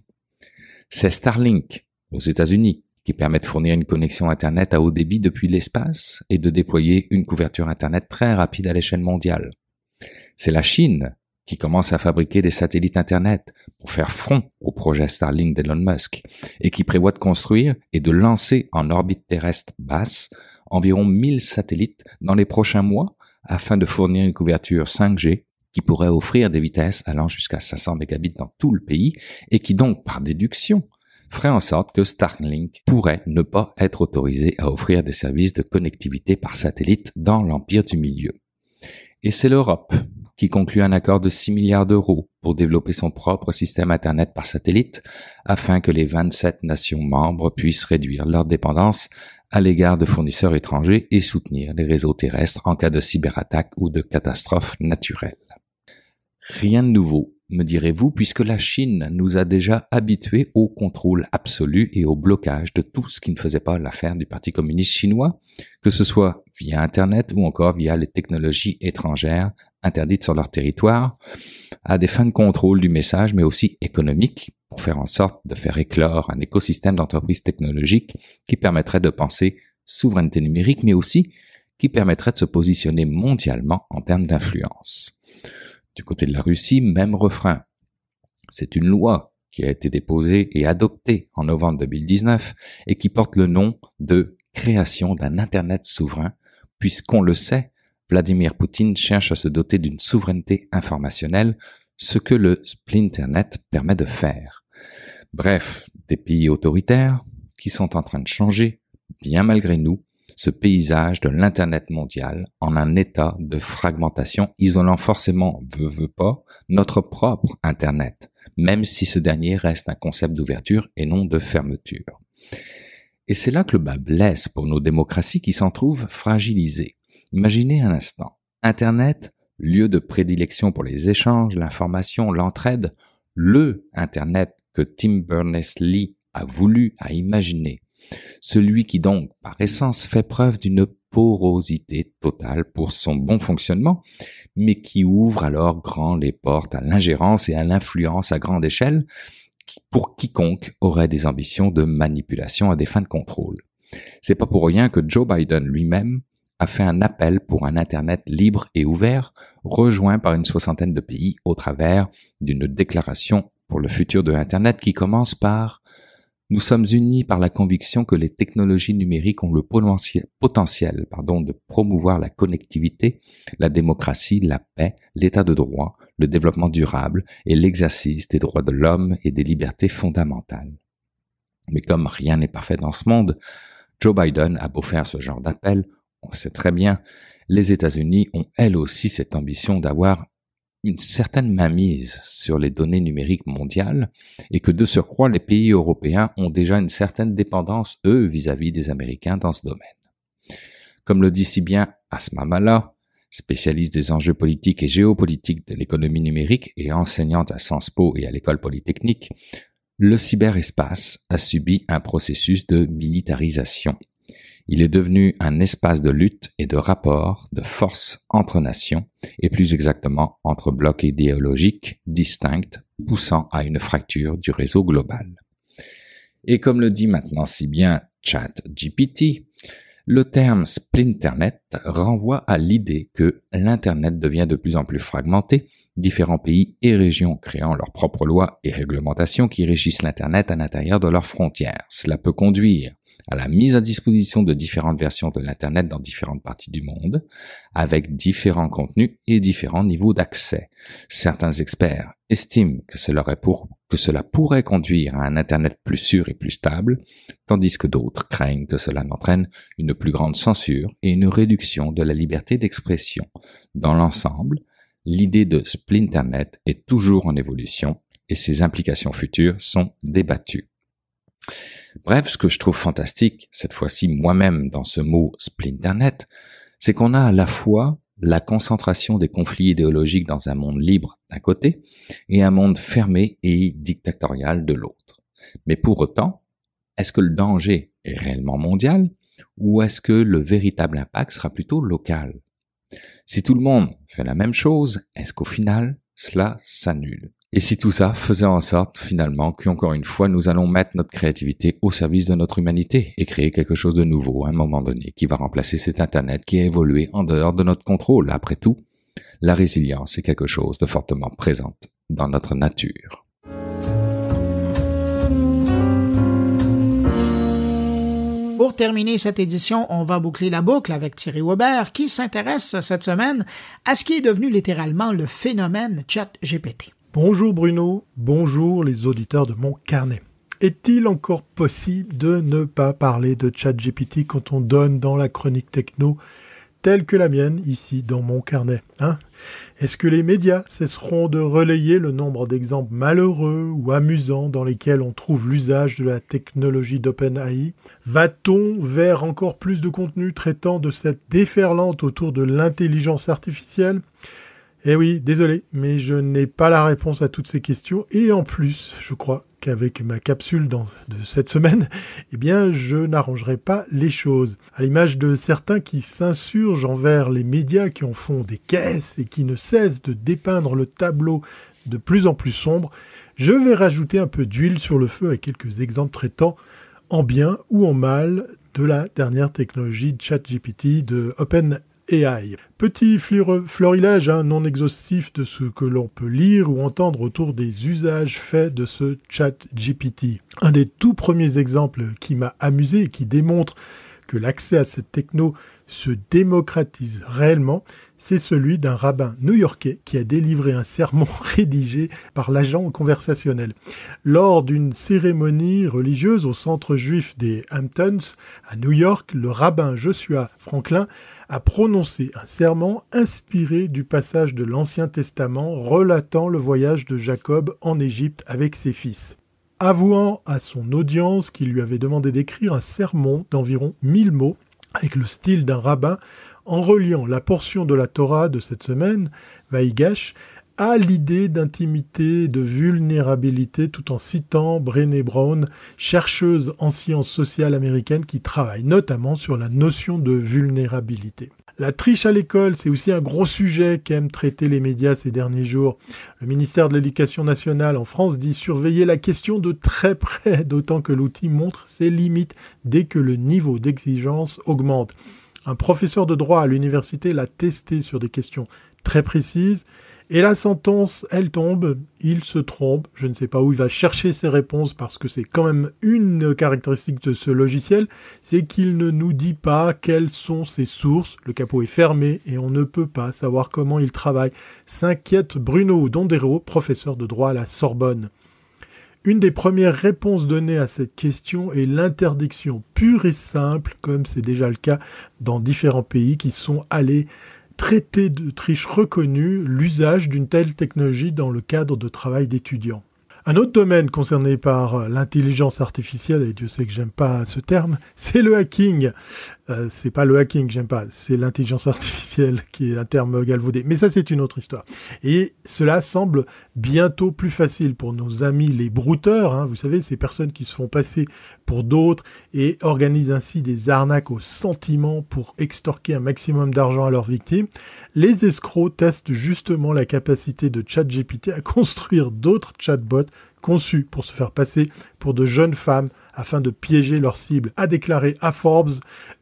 C'est Starlink, aux États-Unis, qui permet de fournir une connexion Internet à haut débit depuis l'espace et de déployer une couverture Internet très rapide à l'échelle mondiale. C'est la Chine qui commence à fabriquer des satellites Internet pour faire front au projet Starlink d'Elon Musk et qui prévoit de construire et de lancer en orbite terrestre basse environ 1000 satellites dans les prochains mois afin de fournir une couverture 5G qui pourrait offrir des vitesses allant jusqu'à 500 mégabits dans tout le pays et qui donc, par déduction, ferait en sorte que Starlink pourrait ne pas être autorisé à offrir des services de connectivité par satellite dans l'empire du milieu. Et c'est l'Europe qui conclut un accord de 6 milliards d'euros pour développer son propre système Internet par satellite afin que les 27 nations membres puissent réduire leur dépendance à l'égard de fournisseurs étrangers et soutenir les réseaux terrestres en cas de cyberattaque ou de catastrophe naturelle. Rien de nouveau, me direz-vous, puisque la Chine nous a déjà habitués au contrôle absolu et au blocage de tout ce qui ne faisait pas l'affaire du Parti communiste chinois, que ce soit via Internet ou encore via les technologies étrangères interdites sur leur territoire, à des fins de contrôle du message, mais aussi économiques, pour faire en sorte de faire éclore un écosystème d'entreprises technologiques qui permettrait de penser souveraineté numérique, mais aussi qui permettrait de se positionner mondialement en termes d'influence. Du côté de la Russie, même refrain. C'est une loi qui a été déposée et adoptée en novembre 2019 et qui porte le nom de création d'un Internet souverain, puisqu'on le sait, Vladimir Poutine cherche à se doter d'une souveraineté informationnelle, ce que le Splinternet permet de faire. Bref, des pays autoritaires qui sont en train de changer, bien malgré nous, ce paysage de l'Internet mondial en un état de fragmentation, isolant forcément, veut pas, notre propre Internet, même si ce dernier reste un concept d'ouverture et non de fermeture. Et c'est là que le bas blesse pour nos démocraties qui s'en trouvent fragilisées. Imaginez un instant, Internet, lieu de prédilection pour les échanges, l'information, l'entraide, le Internet que Tim Berners-Lee a voulu, a imaginé. Celui qui donc, par essence, fait preuve d'une porosité totale pour son bon fonctionnement, mais qui ouvre alors grand les portes à l'ingérence et à l'influence à grande échelle pour quiconque aurait des ambitions de manipulation à des fins de contrôle. C'est pas pour rien que Joe Biden lui-même a fait un appel pour un Internet libre et ouvert, rejoint par une 60aine de pays au travers d'une déclaration pour le futur de Internet qui commence par Nous sommes unis par la conviction que les technologies numériques ont le potentiel de promouvoir la connectivité, la démocratie, la paix, l'état de droit, le développement durable et l'exercice des droits de l'homme et des libertés fondamentales. Mais comme rien n'est parfait dans ce monde, Joe Biden a beau faire ce genre d'appel, on sait très bien, les États-Unis ont elles aussi cette ambition d'avoir une certaine mainmise sur les données numériques mondiales et que de surcroît les pays européens ont déjà une certaine dépendance, eux, vis-à-vis des Américains dans ce domaine. Comme le dit si bien Asma Mala, spécialiste des enjeux politiques et géopolitiques de l'économie numérique et enseignante à Sciences Po et à l'École Polytechnique, le cyberespace a subi un processus de militarisation. Il est devenu un espace de lutte et de rapport de force entre nations, et plus exactement entre blocs idéologiques distincts, poussant à une fracture du réseau global. Et comme le dit maintenant si bien ChatGPT, le terme Splinternet renvoie à l'idée que l'Internet devient de plus en plus fragmenté, différents pays et régions créant leurs propres lois et réglementations qui régissent l'Internet à l'intérieur de leurs frontières. Cela peut conduire à la mise à disposition de différentes versions de l'Internet dans différentes parties du monde, avec différents contenus et différents niveaux d'accès. Certains experts estiment que cela pourrait conduire à un Internet plus sûr et plus stable, tandis que d'autres craignent que cela n'entraîne une plus grande censure et une réduction de la liberté d'expression. Dans l'ensemble, l'idée de Splinternet est toujours en évolution et ses implications futures sont débattues. Bref, ce que je trouve fantastique, cette fois-ci moi-même dans ce mot Splinternet, c'est qu'on a à la fois la concentration des conflits idéologiques dans un monde libre d'un côté et un monde fermé et dictatorial de l'autre. Mais pour autant, est-ce que le danger est réellement mondial ou est-ce que le véritable impact sera plutôt local? Si tout le monde fait la même chose, est-ce qu'au final, cela s'annule? Et si tout ça faisait en sorte, finalement, qu'encore une fois, nous allons mettre notre créativité au service de notre humanité et créer quelque chose de nouveau à un moment donné qui va remplacer cet Internet qui a évolué en dehors de notre contrôle. Après tout, la résilience est quelque chose de fortement présent dans notre nature. Pour terminer cette édition, on va boucler la boucle avec Thierry Weber qui s'intéresse cette semaine à ce qui est devenu littéralement le phénomène ChatGPT. Bonjour Bruno, bonjour les auditeurs de mon carnet. Est-il encore possible de ne pas parler de ChatGPT quand on donne dans la chronique techno telle que la mienne ici dans mon carnet, hein? Est-ce que les médias cesseront de relayer le nombre d'exemples malheureux ou amusants dans lesquels on trouve l'usage de la technologie d'OpenAI? Va-t-on vers encore plus de contenu traitant de cette déferlante autour de l'intelligence artificielle? Eh oui, désolé, mais je n'ai pas la réponse à toutes ces questions. Et en plus, je crois qu'avec ma capsule de cette semaine, eh bien, je n'arrangerai pas les choses. À l'image de certains qui s'insurgent envers les médias qui en font des caisses et qui ne cessent de dépeindre le tableau de plus en plus sombre, je vais rajouter un peu d'huile sur le feu avec quelques exemples traitant en bien ou en mal de la dernière technologie de ChatGPT de OpenAI. Petit florilège non exhaustif de ce que l'on peut lire ou entendre autour des usages faits de ce ChatGPT. Un des tout premiers exemples qui m'a amusé et qui démontre que l'accès à cette techno se démocratise réellement, c'est celui d'un rabbin new-yorkais qui a délivré un sermon rédigé par l'agent conversationnel. Lors d'une cérémonie religieuse au centre juif des Hamptons, à New York, le rabbin Joshua Franklin a prononcé un sermon inspiré du passage de l'Ancien Testament relatant le voyage de Jacob en Égypte avec ses fils. Avouant à son audience qu'il lui avait demandé d'écrire un sermon d'environ 1000 mots, avec le style d'un rabbin, en reliant la portion de la Torah de cette semaine, Vaïgash, à l'idée d'intimité et de vulnérabilité tout en citant Brené Brown, chercheuse en sciences sociales américaines qui travaille notamment sur la notion de vulnérabilité. La triche à l'école, c'est aussi un gros sujet qu'aiment traiter les médias ces derniers jours. Le ministère de l'Éducation nationale en France dit surveiller la question de très près, d'autant que l'outil montre ses limites dès que le niveau d'exigence augmente. Un professeur de droit à l'université l'a testé sur des questions très précises Et la sentence, elle tombe, il se trompe, je ne sais pas où il va chercher ses réponses parce que c'est quand même une caractéristique de ce logiciel, c'est qu'il ne nous dit pas quelles sont ses sources, le capot est fermé et on ne peut pas savoir comment il travaille, s'inquiète Bruno Dondero, professeur de droit à la Sorbonne. Une des premières réponses données à cette question est l'interdiction pure et simple, comme c'est déjà le cas dans différents pays qui sont allés traiter de triche reconnue l'usage d'une telle technologie dans le cadre de travail d'étudiants. Un autre domaine concerné par l'intelligence artificielle, et Dieu sait que j'aime pas ce terme, c'est le hacking. C'est pas le hacking que j'aime pas, c'est l'intelligence artificielle qui est un terme galvaudé. Mais ça, c'est une autre histoire. Et cela semble bientôt plus facile pour nos amis les brouteurs, hein, vous savez, ces personnes qui se font passer pour d'autres et organisent ainsi des arnaques au sentiment pour extorquer un maximum d'argent à leurs victimes. Les escrocs testent justement la capacité de ChatGPT à construire d'autres chatbots conçus pour se faire passer pour de jeunes femmes afin de piéger leurs cibles, a déclaré à Forbes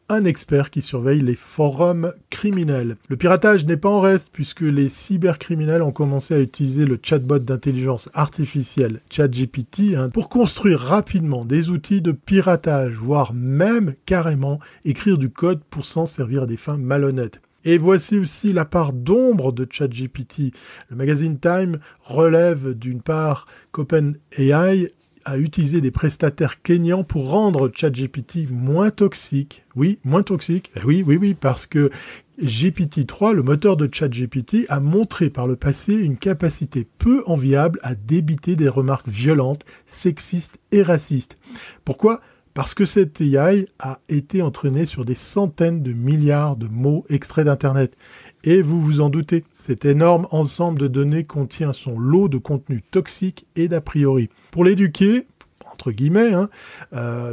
un expert qui surveille les forums criminels. Le piratage n'est pas en reste puisque les cybercriminels ont commencé à utiliser le chatbot d'intelligence artificielle ChatGPT pour construire rapidement des outils de piratage, voire même carrément écrire du code pour s'en servir à des fins malhonnêtes. Et voici aussi la part d'ombre de ChatGPT. Le magazine Time relève d'une part qu'OpenAI a utilisé des prestataires kenyans pour rendre ChatGPT moins toxique. Oui, moins toxique. Oui, parce que GPT-3, le moteur de ChatGPT, a montré par le passé une capacité peu enviable à débiter des remarques violentes, sexistes et racistes. Pourquoi ? Parce que cette AI a été entraînée sur des centaines de milliards de mots extraits d'Internet. Et vous vous en doutez, cet énorme ensemble de données contient son lot de contenu toxique et d'a priori. Pour l'éduquer, entre guillemets,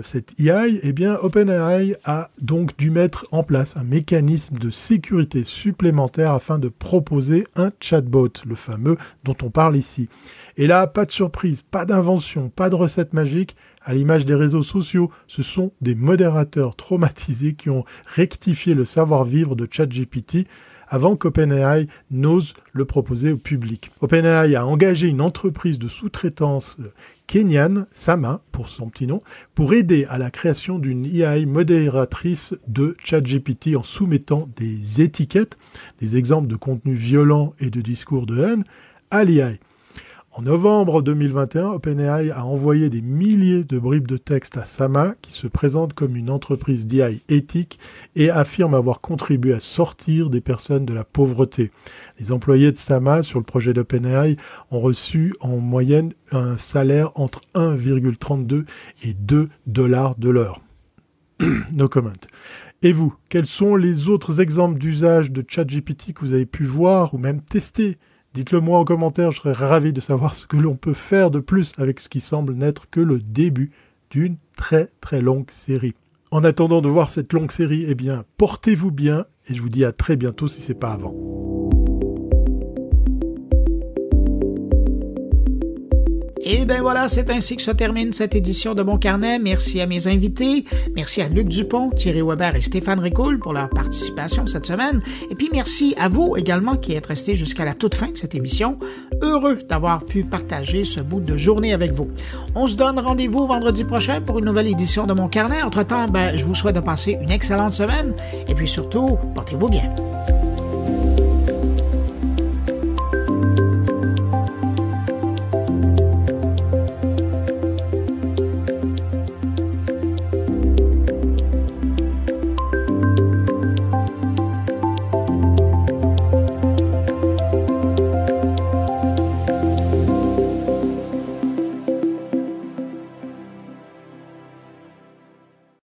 cette AI, OpenAI a donc dû mettre en place un mécanisme de sécurité supplémentaire afin de proposer un chatbot, le fameux dont on parle ici. Et là, pas de surprise, pas d'invention, pas de recette magique. À l'image des réseaux sociaux, ce sont des modérateurs traumatisés qui ont rectifié le savoir-vivre de ChatGPT avant qu'OpenAI n'ose le proposer au public. OpenAI a engagé une entreprise de sous-traitance kenyane, Sama pour son petit nom, pour aider à la création d'une AI modératrice de ChatGPT en soumettant des étiquettes, des exemples de contenus violents et de discours de haine, à l'AI. En novembre 2021, OpenAI a envoyé des milliers de bribes de texte à Sama, qui se présente comme une entreprise d'IA éthique et affirme avoir contribué à sortir des personnes de la pauvreté. Les employés de Sama sur le projet d'OpenAI ont reçu en moyenne un salaire entre 1,32 et 2 $ de l'heure. No comment. Et vous, quels sont les autres exemples d'usage de ChatGPT que vous avez pu voir ou même tester ? Dites-le moi en commentaire, je serais ravi de savoir ce que l'on peut faire de plus avec ce qui semble n'être que le début d'une très très longue série. En attendant de voir cette longue série, portez-vous bien et je vous dis à très bientôt si c'est pas avant. Et bien voilà, c'est ainsi que se termine cette édition de Mon Carnet. Merci à mes invités. Merci à Luc Dupont, Thierry Weber et Stéphane Ricoul pour leur participation cette semaine. Et puis merci à vous également qui êtes restés jusqu'à la toute fin de cette émission. Heureux d'avoir pu partager ce bout de journée avec vous. On se donne rendez-vous vendredi prochain pour une nouvelle édition de Mon Carnet. Entre-temps, je vous souhaite de passer une excellente semaine. Et puis surtout, portez-vous bien.